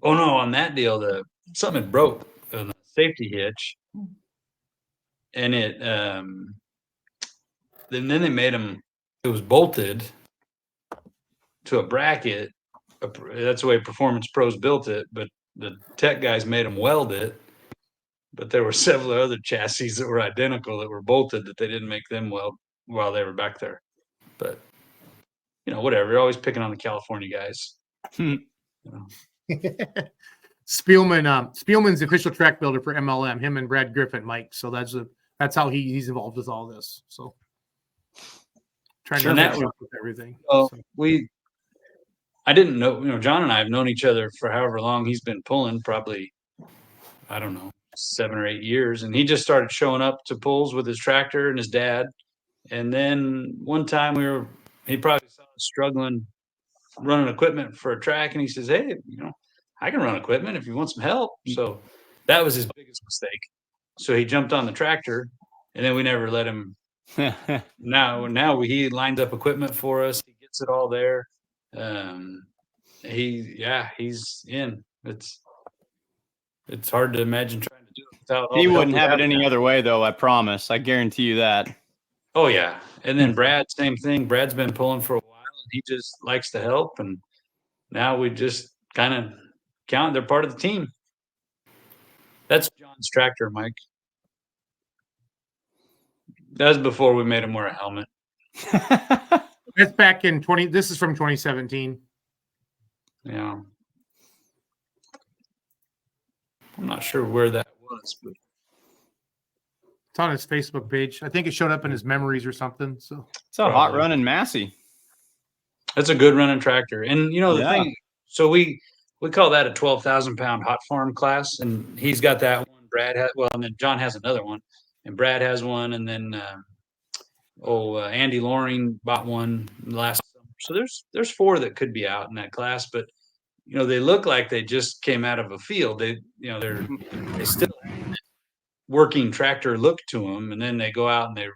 Oh no! On that deal, something had broke on the safety hitch, and it. Then they made him. It was bolted to a bracket. That's the way Performance Pros built it, but the tech guys made them weld it. But there were several other chassis that were identical that were bolted that they didn't make them weld while they were back there. But whatever. You're always picking on the California guys. Spielman's the official track builder for MLM. Him and Brad Griffin, Mike. So that's how he's involved with all this. So trying to match up with everything. Well, I didn't know. John and I have known each other for however long he's been pulling. Probably, I don't know, 7 or 8 years. And he just started showing up to pulls with his tractor and his dad. And then one time he probably saw us struggling running equipment for a track, and he says, "Hey, I can run equipment if you want some help." So that was his biggest mistake. So he jumped on the tractor, and then we never let him. Now he lines up equipment for us. He gets it all there. He's in. It's hard to imagine trying to do it without. He wouldn't have it any other way, though. I promise. I guarantee you that. Oh yeah, and then Brad, same thing. Brad's been pulling for a while, and he just likes to help. And now we just kind of count. They're part of the team. That's John's tractor, Mike. That was before we made him wear a helmet. That's back in 20. This is from 2017. Yeah. I'm not sure where that was, but It's on his Facebook page. I think it showed up in his memories or something. So It's a hot Probably. run in Massey. that's a good running tractor. And the Yeah. thing, so we call that a 12,000-pound hot farm class, and he's got that one. Brad has and then John has another one, and Brad has one, and then Andy Loring bought one last summer. So there's 4 that could be out in that class, but they look like they just came out of a field. They still have that working tractor look to them, and then they go out and they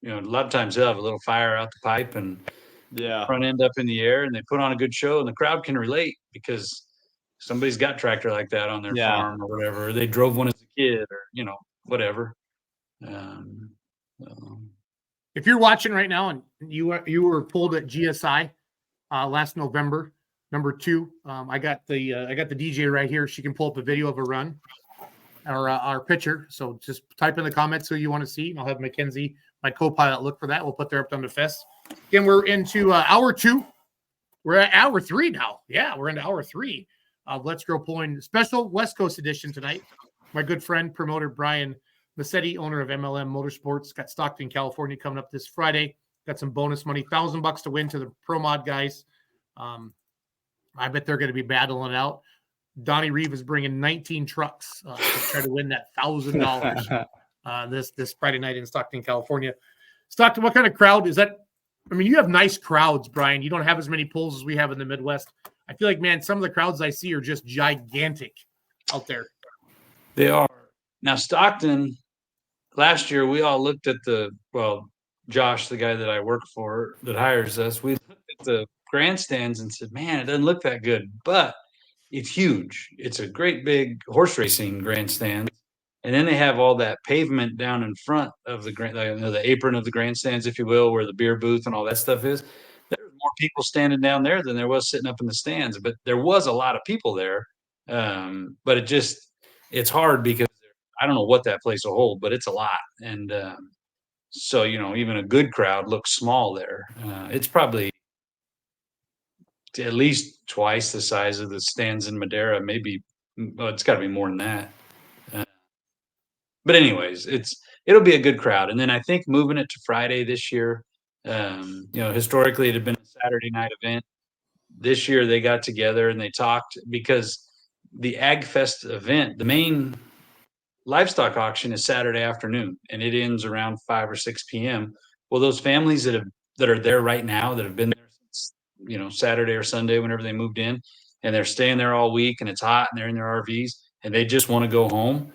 a lot of times they'll have a little fire out the pipe and Yeah. front end up in the air, and they put on a good show, and the crowd can relate because somebody's got a tractor like that on their farm or whatever. Or they drove one as a kid or whatever. if you're watching right now and you were pulled at GSI last November, number 2, I got the DJ right here. She can pull up a video of a run or our picture. So just type in the comments who you want to see, and I'll have Mackenzie, my co-pilot, look for that. We'll put her up on the fest. Again, we're into hour 2. We're at hour 3 now. Yeah, we're into hour 3 of Let's Grow Pulling special West Coast edition tonight. My good friend, promoter Brian Massetti, owner of MLM Motorsports, got Stockton, California coming up this Friday. Got some bonus money, $1,000 to win to the Pro Mod guys. I bet they're going to be battling it out. Donnie Reeve is bringing 19 trucks to try to win that $1,000 this Friday night in Stockton, California. Stockton, what kind of crowd is that? I mean, you have nice crowds, Brian. You don't have as many pulls as we have in the Midwest. I feel like, man, some of the crowds I see are just gigantic out there. They are. Now, Stockton, last year, we all looked at Josh, the guy that I work for that hires us, we looked at the grandstands and said, man, it doesn't look that good, but it's huge. It's a great big horse racing grandstand. And then they have all that pavement down in front of the apron of the grandstands, if you will, where the beer booth and all that stuff is. There were more people standing down there than there was sitting up in the stands, but there was a lot of people there. But it's hard because I don't know what that place will hold, but it's a lot. And so, even a good crowd looks small there. It's probably at least twice the size of the stands in Madera. Maybe it's got to be more than that. But anyways, it'll be a good crowd. And then I think moving it to Friday this year, historically it had been a Saturday night event. This year they got together and they talked because the Ag Fest event, the main livestock auction, is Saturday afternoon and it ends around 5 or 6 p.m. Well, those families that are there right now, that have been there since Saturday or Sunday, whenever they moved in, and they're staying there all week and it's hot and they're in their RVs and they just want to go home.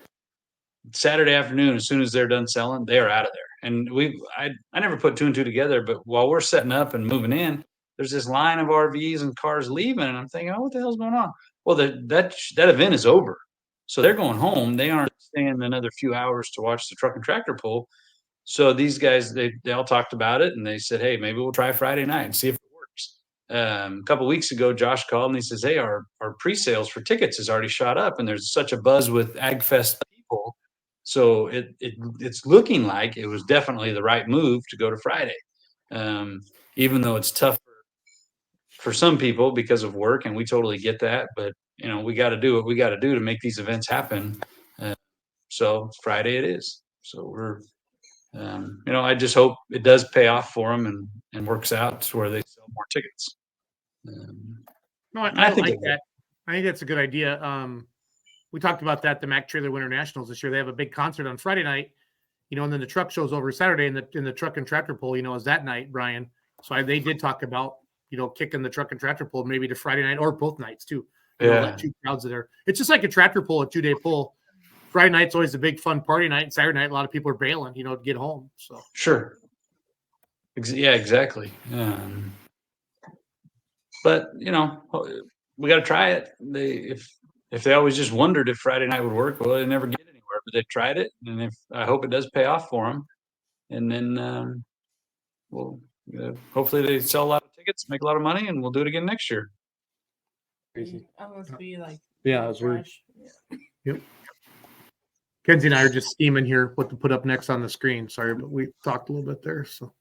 Saturday afternoon, as soon as they're done selling, they are out of there. And I never put 2 and 2 together, but while we're setting up and moving in, there's this line of RVs and cars leaving, and I'm thinking, oh, what the hell's going on? Well, that event is over, so they're going home. They aren't staying another few hours to watch the truck and tractor pull. So these guys, they all talked about it, and they said, hey, maybe we'll try Friday night and see if it works. A couple of weeks ago, Josh called and he says, hey, our pre-sales for tickets has already shot up, and there's such a buzz with AgFest people. So it's looking like it was definitely the right move to go to Friday, even though it's tough for some people because of work, and we totally get that. But we got to do what we got to do to make these events happen. So Friday it is. So we're, I just hope it does pay off for them and works out to where they sell more tickets. No, I think like that. I think that's a good idea. We talked about that, the Mac Trailer Winter Nationals this year. They have a big concert on Friday night, and then the truck show's over Saturday, and the truck and tractor pull, is that night, Brian. So they did talk about, kicking the truck and tractor pull maybe to Friday night or both nights too. Let 2 crowds there. It's just like a tractor pull, a 2-day pull. Friday night's always a big fun party night, and Saturday night a lot of people are bailing, to get home. So sure, yeah, exactly. But we got to try it. If they always just wondered if Friday night would work, well, they never get anywhere. But they tried it, and I hope it does pay off for them. And then, hopefully they sell a lot of tickets, make a lot of money, and we'll do it again next year. Crazy. I must be like, yeah, it's weird. Yeah. Yep. Kenzie and I are just scheming here what to put up next on the screen. Sorry, but we talked a little bit there. So,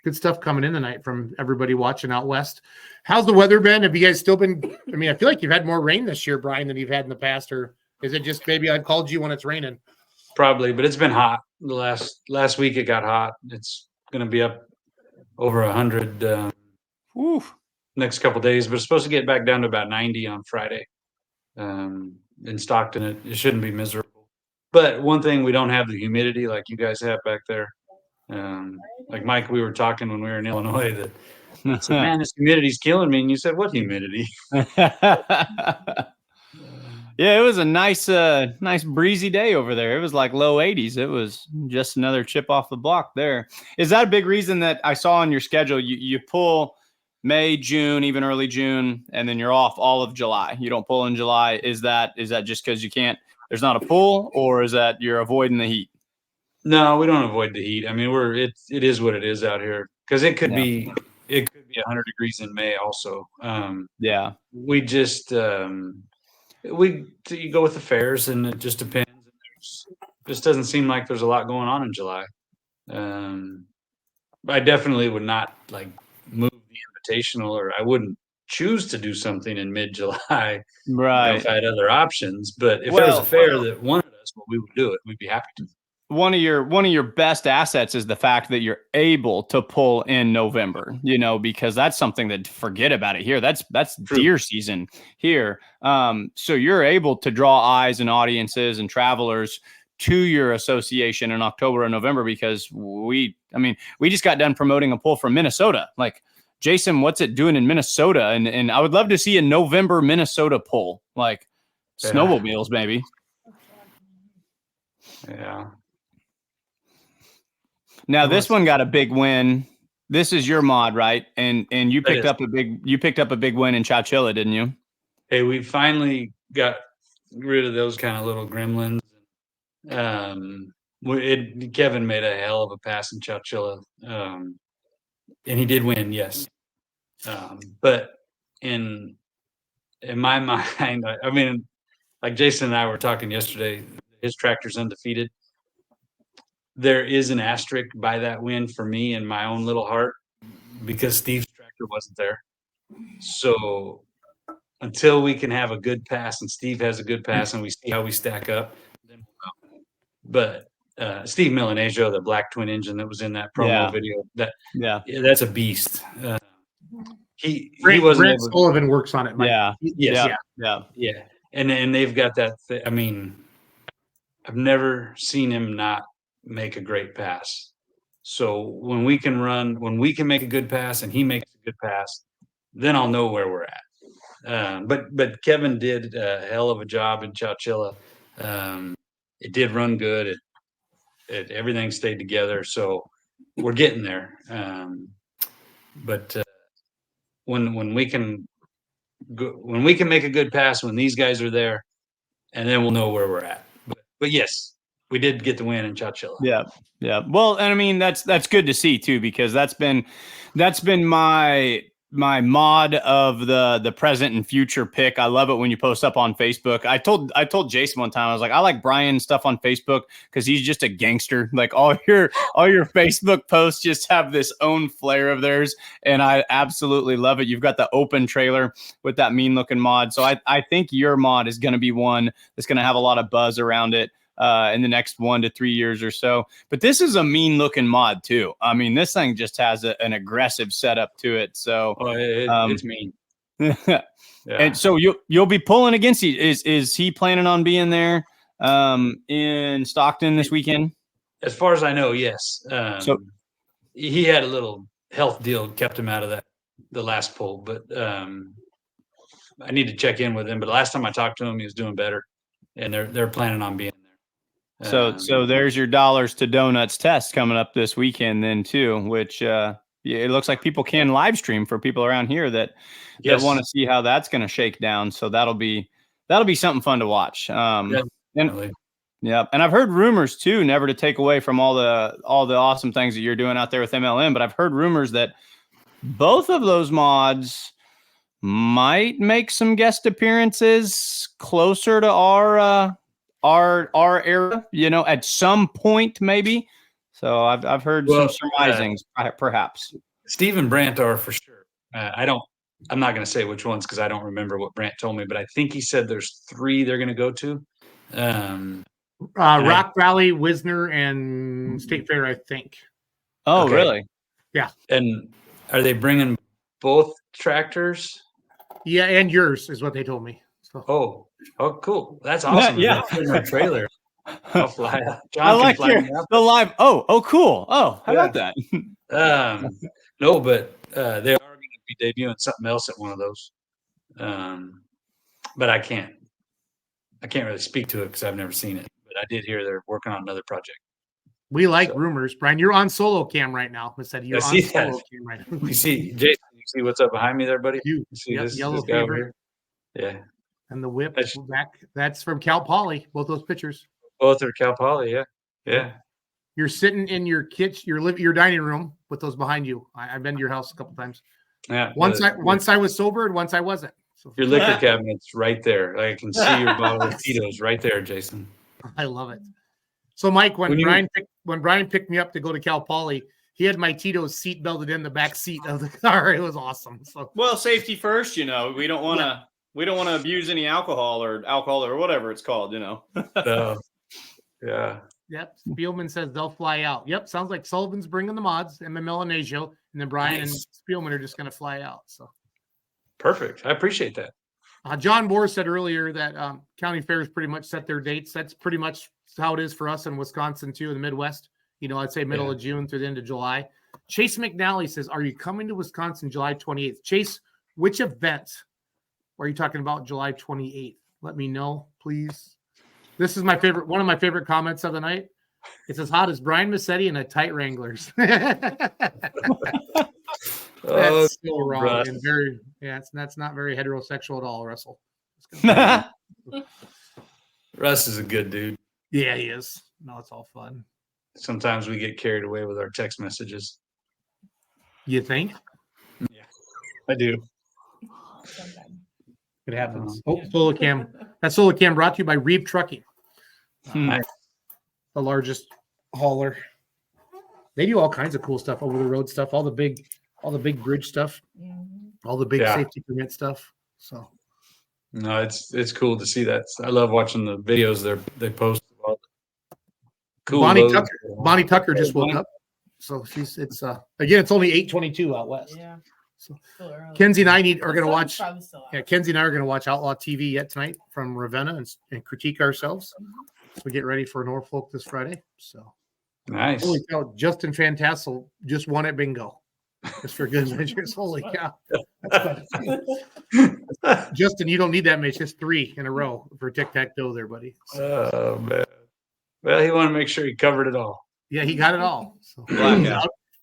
good stuff coming in tonight from everybody watching out west. How's the weather been? Have you guys still been? I mean, I feel like you've had more rain this year, Brian, than you've had in the past, or is it just maybe I've called you when it's raining? Probably, but it's been hot. The last week it got hot. It's going to be up over 100 next couple of days, but it's supposed to get back down to about 90 on Friday. In Stockton, it shouldn't be miserable. But one thing, we don't have the humidity like you guys have back there. Like Mike, we were talking when we were in Illinois that I said, man, this humidity's killing me. And you said, what humidity? Yeah, it was a nice breezy day over there. It was like low 80s. It was just another chip off the block there. Is that a big reason that I saw on your schedule? You pull May, June, even early June, and then you're off all of July. You don't pull in July. Is that just because you can't? There's not a pull, or is that you're avoiding the heat? No, we don't avoid the heat. I mean, it is what it is out here, because it could be 100 degrees in May also. We just you go with the fairs, and it just depends. Just doesn't seem like there's a lot going on in July. I definitely would not like move the invitational, or I wouldn't choose to do something in mid-July. Right. If I had other options, but if there was a fair that wanted us, well, we would do it. We'd be happy to. One of your best assets is the fact that you're able to pull in November, because that's something that forget about it here. That's True. Deer season here. So you're able to draw eyes and audiences and travelers to your association in October and November, because we just got done promoting a pull from Minnesota. Like, Jason, what's it doing in Minnesota? And I would love to see a November Minnesota pull, like snowmobiles, maybe. Yeah. Now this one got a big win. This is your mod, right? And you picked up a big win in Chowchilla, didn't you? Hey, we finally got rid of those kind of little gremlins. Kevin made a hell of a pass in Chowchilla, and he did win, yes. But in my mind, I mean, like Jason and I were talking yesterday, his tractor's undefeated. There is an asterisk by that win for me in my own little heart, because Steve's tractor wasn't there. So until we can have a good pass and Steve has a good pass and we see how we stack up, then we'll know. But Steve Milanesio, the black twin engine that was in that promo video, that's a beast. He wasn't. Sullivan works on it, Mike. Yeah. And they've got that. I mean, I've never seen him not make a great pass. So when we can make a good pass and he makes a good pass, then I'll know where we're at. But Kevin did a hell of a job in Chowchilla. It did run good. Everything stayed together. So we're getting there. But when we can make a good pass, when these guys are there, and then we'll know where we're at. But yes, we did get the win in Chowchilla. Yeah. Well, and I mean that's good to see too, because that's been my mod of the present and future pick. I love it when you post up on Facebook. I told Jason one time, I was like, I like Brian's stuff on Facebook because he's just a gangster. Like all your Facebook posts just have this own flair of theirs, and I absolutely love it. You've got the open trailer with that mean looking mod. So I think your mod is going to be one that's going to have a lot of buzz around it in the next 1 to 3 years or so. But this is a mean looking mod too. I mean, this thing just has an aggressive setup to it. So it's mean. Yeah. And so you'll be pulling against he is he planning on being there in Stockton this weekend? As far as I know, yes. So he had a little health deal kept him out of the last pull, but I need to check in with him. But last time I talked to him, he was doing better, and they're planning on being there. So there's your dollars to donuts test coming up this weekend then too, which it looks like people can live stream for people around here that want to see how that's going to shake down. So that'll be something fun to watch. And I've heard rumors too, never to take away from all the awesome things that you're doing out there with MLM, but I've heard rumors that both of those mods might make some guest appearances closer to our era, at some point maybe. So I've heard Well, some surmisings, perhaps. Steve and Brant are for sure. I'm not going to say which ones because I don't remember what Brant told me, but I think he said there's 3 they're going to go to. Rock Valley, Wisner, and State Fair, I think. Oh, Okay. really? Yeah. And are they bringing both tractors? Yeah, and yours is what they told me. So. Oh, cool. That's awesome. Yeah. If they put my trailer. I'll fly out. John I can like fly me out. the live. Oh, cool. Oh, how about that? No, but they are going to be debuting something else at one of those. But I can't really speak to it because I've never seen it. But I did hear they're working on another project. We like rumors. Brian, you're on solo cam right now. Massetti, you're on solo cam right now. You see, Jason, you see what's up behind me there, buddy? You see yep, this yellow guy over favorite. here? Yeah. And the whip back. That's from Cal Poly. Both those pictures. Both are Cal Poly, yeah. Yeah. You're sitting in your kitchen, your dining room with those behind you. I've been to your house a couple times. Yeah. Once I was sober and once I wasn't. So. Your liquor cabinet's right there. I can see your bottle of Tito's right there, Jason. I love it. So, Mike, when Brian picked me up to go to Cal Poly, he had my Tito's seat belted in the back seat of the car. It was awesome. So, well, safety first. We don't want to. We don't want to abuse any alcohol or whatever it's called. Yeah. Yep. Spielman says they'll fly out. Yep. Sounds like Sullivan's bringing the mods, MML and Ajo, and then Brian and Spielman are just going to fly out. So. Perfect. I appreciate that. John Moore said earlier that county fairs pretty much set their dates. That's pretty much how it is for us in Wisconsin too, in the Midwest. I'd say middle of June through the end of July. Chase McNally says, "Are you coming to Wisconsin July 28th?" Chase, which event are you talking about July 28th? Let me know, please. This is one of my favorite comments of the night. It's as hot as Brian Massetti and a tight Wranglers. That's so wrong and that's not very heterosexual at all, Russell. Russ is a good dude. Yeah, he is. No, it's all fun. Sometimes we get carried away with our text messages. You think? Yeah, I do. It happens. Solo cam. That solo cam brought to you by Reeve Trucking. The largest hauler. They do all kinds of cool stuff, over the road stuff, all the big bridge stuff, all the big safety permit stuff. So no, it's cool to see that. I love watching the videos they post. Cool. Bonnie Tucker just woke up. So it's only 8:22 out west. Yeah. So Kenzie and I are going to watch. Yeah, Kenzie and I are going to watch Outlaw TV yet tonight from Ravenna and critique ourselves. So we get ready for Norfolk this Friday. So nice. Holy cow! Justin Fantassel just won at bingo. Just for good measures. Holy cow! Justin, you don't need that much. Just 3 in a row for tic-tac-toe there, buddy. Oh man. Well, he wanted to make sure he covered it all. Yeah, he got it all. So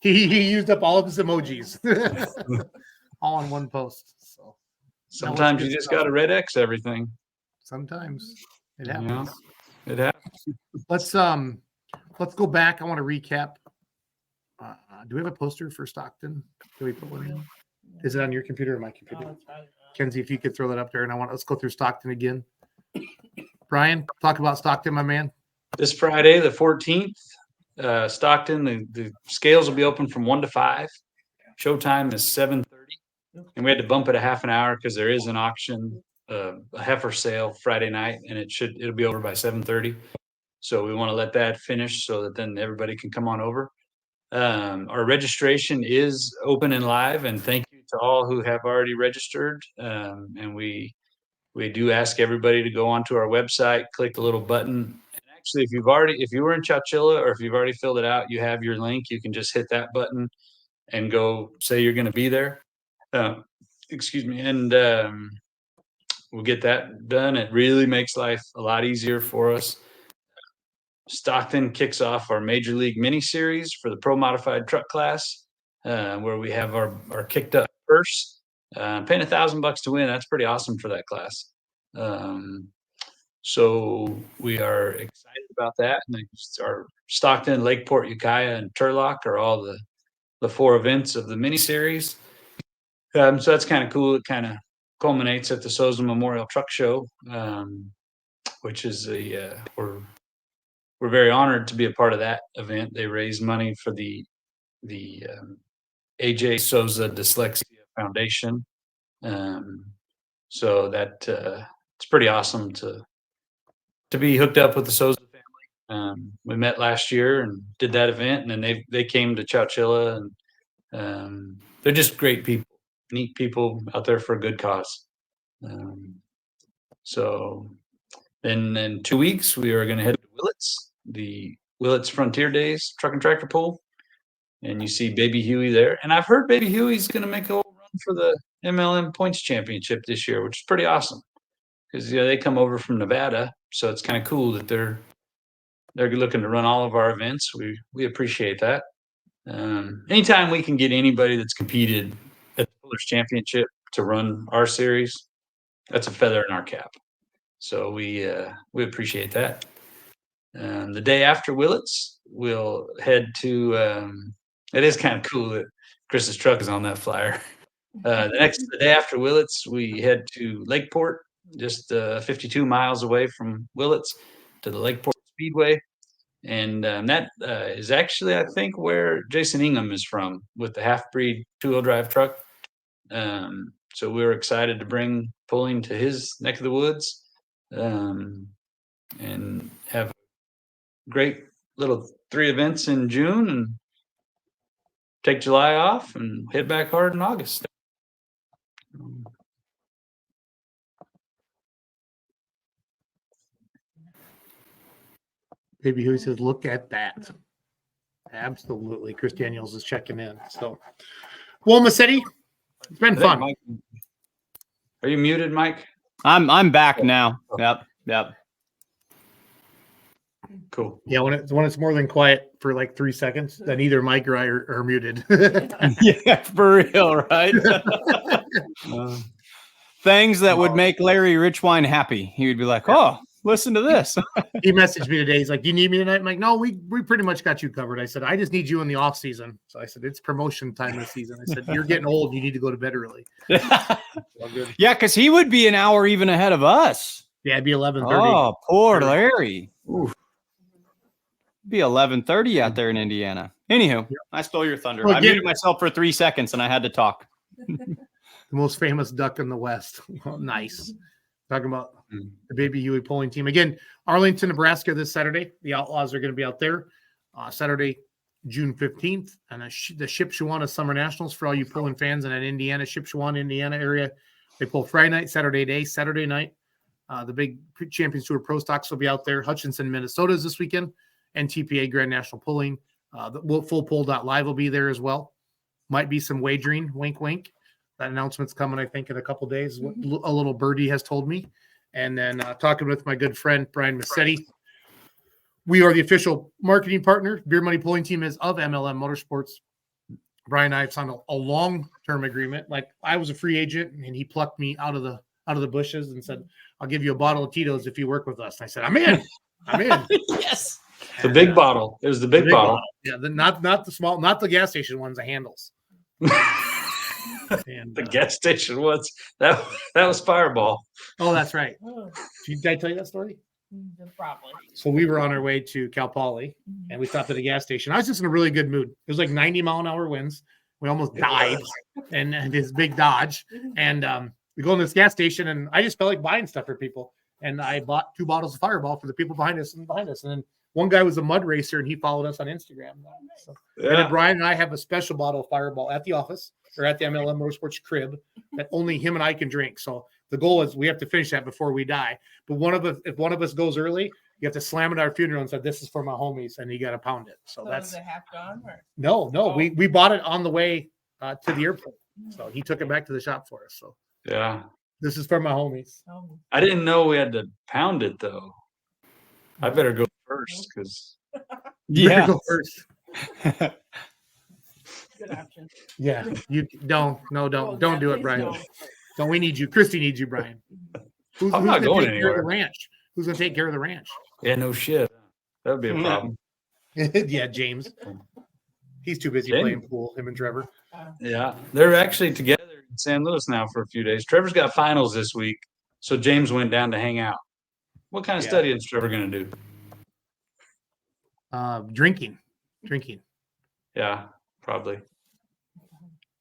he used up all of his emojis all in one post. So sometimes you just got to red X everything. Sometimes it happens. Yeah, it happens. Let's go back. I want to recap. Do we have a poster for Stockton? Do we put one in? Is it on your computer or my computer? Kenzie, if you could throw that up there, and let's go through Stockton again. Brian, talk about Stockton, my man. This Friday, the 14th, Stockton, the scales will be open from 1 to 5. Showtime is 7:30, and we had to bump it a half an hour because there is an auction, a heifer sale Friday night, and it'll be over by 7:30. So we want to let that finish so that then everybody can come on over. Our registration is open and live, and thank you to all who have already registered. And we do ask everybody to go onto our website, click the little button. And actually, if you were in Chowchilla or if you've already filled it out, you have your link. You can just hit that button and go say you're going to be there. Excuse me. And we'll get that done. It really makes life a lot easier for us. Stockton kicks off our Major League Mini Series for the Pro Modified Truck class, where we have our kicked up purse. Paying $1,000 to win, that's pretty awesome for that class. So we are excited about that. And our Stockton, Lakeport, Ukiah, and Turlock are all the 4 events of the mini series. So that's kind of cool. It kind of culminates at the Souza Memorial Truck Show, which is we're we're very honored to be a part of that event. They raised money for the AJ Souza Dyslexia Foundation. So that it's pretty awesome to be hooked up with the Souza family. We met last year and did that event, and then they came to Chowchilla, and they're just great people, neat people out there for a good cause. So then in 2 weeks, we are going to head to Willits, the Willits Frontier Days Truck and Tractor Pull. And you see Baby Huey there. And I've heard Baby Huey's going to make a little run for the MLM Points Championship this year, which is pretty awesome. Because they come over from Nevada. So it's kind of cool that they're looking to run all of our events. We appreciate that. Anytime we can get anybody that's competed at the Pullers Championship to run our series, that's a feather in our cap. So we appreciate that. The day after Willits, we'll head to. It is kind of cool that Chris's truck is on that flyer. The day after Willits, we head to Lakeport, just 52 miles away from Willits, to the Lakeport Speedway, and that is actually, I think, where Jason Ingham is from with the half-breed two-wheel drive truck. So we're excited to bring pulling to his neck of the woods, and have great little 3 events in June, and take July off and hit back hard in August. Baby Huey says, look at that. Absolutely. Chris Daniels is checking in. So, well, Massetti, it's been fun. Mike, are you muted, Mike? I'm back now. Yep. Cool. Yeah, when it's more than quiet for like 3 seconds, then either Mike or I are muted. Yeah, for real, right? Things that would make Larry Richwine happy. He would be like, "Oh, listen to this." He messaged me today. He's like, "Do you need me tonight?" I'm like, "No, we pretty much got you covered." I said, "I just need you in the off season." So I said, "It's promotion time of the season." I said, "You're getting old. You need to go to bed early." Yeah, because he would be an hour even ahead of us. Yeah, it'd be 11:30. Oh, poor Larry. Oof. Be 11:30 out there in Indiana. Anywho, I stole your thunder. Well, I muted myself for 3 seconds and I had to talk. The most famous duck in the West. Well, nice. Talking about the Baby Huey pulling team. Again, Arlington, Nebraska this Saturday. The Outlaws are going to be out there Saturday, June 15th. And the Shipshewana Summer Nationals for all you pulling fans in that Indiana, Shipshewana, Indiana area. They pull Friday night, Saturday day, Saturday night. The big Champions Tour Pro Stocks will be out there. Hutchinson, Minnesota is this weekend. NTPA Grand National Pulling. The full pull.live will be there as well. Might be some wagering, wink, wink. That announcement's coming, I think, in a couple days. A little birdie has told me. And then talking with my good friend, Brian Massetti. We are the official marketing partner. Beer Money Pulling Team is of MLM Motorsports. Brian and I have signed a long-term agreement. Like, I was a free agent, and he plucked me out of the bushes and said, "I'll give you a bottle of Tito's if you work with us." And I said, "I'm in. I'm in." Yes. The big bottle. It was the big bottle. Yeah, not the small, not the gas station ones, the handles. And The gas station ones. That was Fireball. Oh, that's right. Oh, Did I tell you that story? probably. So we were on our way to Cal Poly, and we stopped at a gas station. I was just in a really good mood. It was like 90-mile-an-hour winds. We almost died, and his big Dodge. And we go in this gas station, and I just felt like buying stuff for people. And I bought 2 bottles of Fireball for the people behind us. And then one guy was a mud racer, and he followed us on Instagram. So, And then Brian and I have a special bottle of Fireball at the office or at the MLM Motorsports crib that only him and I can drink. So the goal is we have to finish that before we die. But if one of us goes early, you have to slam it at our funeral and say, "This is for my homies," and you got to pound it. So that's is it half gone? Or? no. Oh. We bought it on the way to the airport, so he took it back to the shop for us. So Yeah. this is for my homies. Oh. I didn't know we had to pound it, though. I better go first because You better Yeah. go first. Good option. Yeah, you don't do it, Brian. No. Don't we need you? Christy needs you, Brian. Who's I'm not gonna going take care of the anywhere. ranch? Who's gonna take care of the ranch? yeah, no shit. That would be a problem. Yeah, James. He's too busy James. playing pool. Him and Trevor. Yeah, they're actually together in San Luis now for a few days. Trevor's got finals this week, so James went down to hang out. What kind of Yeah. study is Trevor going to do? Drinking. Yeah, probably.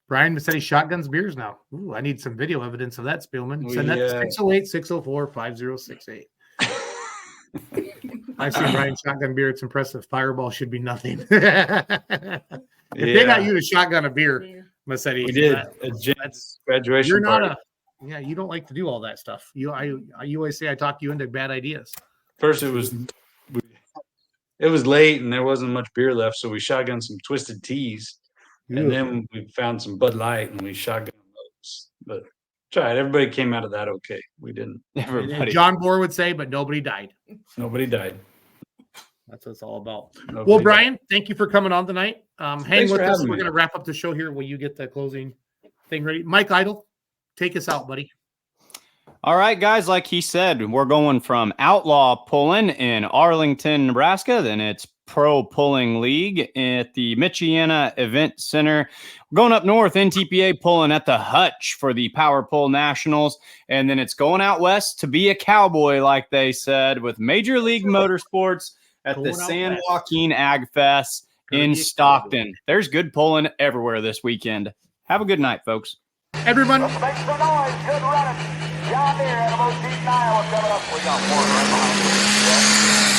Brian Massetti shotguns beers now. Ooh, I need some video evidence of that, Spielman. Send that to 608-604-5068. I've seen Brian shotgun beer. It's impressive. Fireball should be nothing. If they got you to shotgun a beer, Massetti, we did that's graduation. You're not party. you don't like to do all that stuff. You always say I talk you into bad ideas. First, it was late and there wasn't much beer left, so we shotgunned some Twisted Teas, and then we found some Bud Light and we shotgunned those. But tried. Everybody came out of that okay. We didn't. Everybody. John Bohr would say, but nobody died. Nobody died. That's what it's all about. Nobody well, Brian, thank you for coming on tonight. Hang with us. We're going to wrap up the show here. Will you get the closing thing ready? Mike Idle, take us out, buddy. All right, guys, like he said, we're going from Outlaw Pulling in Arlington, Nebraska. Then it's Pro Pulling League at the Michiana Event Center. We're going up north, NTPA Pulling at the Hutch for the Power Pull Nationals. And then it's going out west to be a cowboy, like they said, with Major League Motorsports at the San Joaquin Ag Fest in Stockton. There's good pulling everywhere this weekend. Have a good night, folks. Everyone. Let's make some noise. Good running. John Deere, Animal Deep Iowa coming up. We got one right behind you.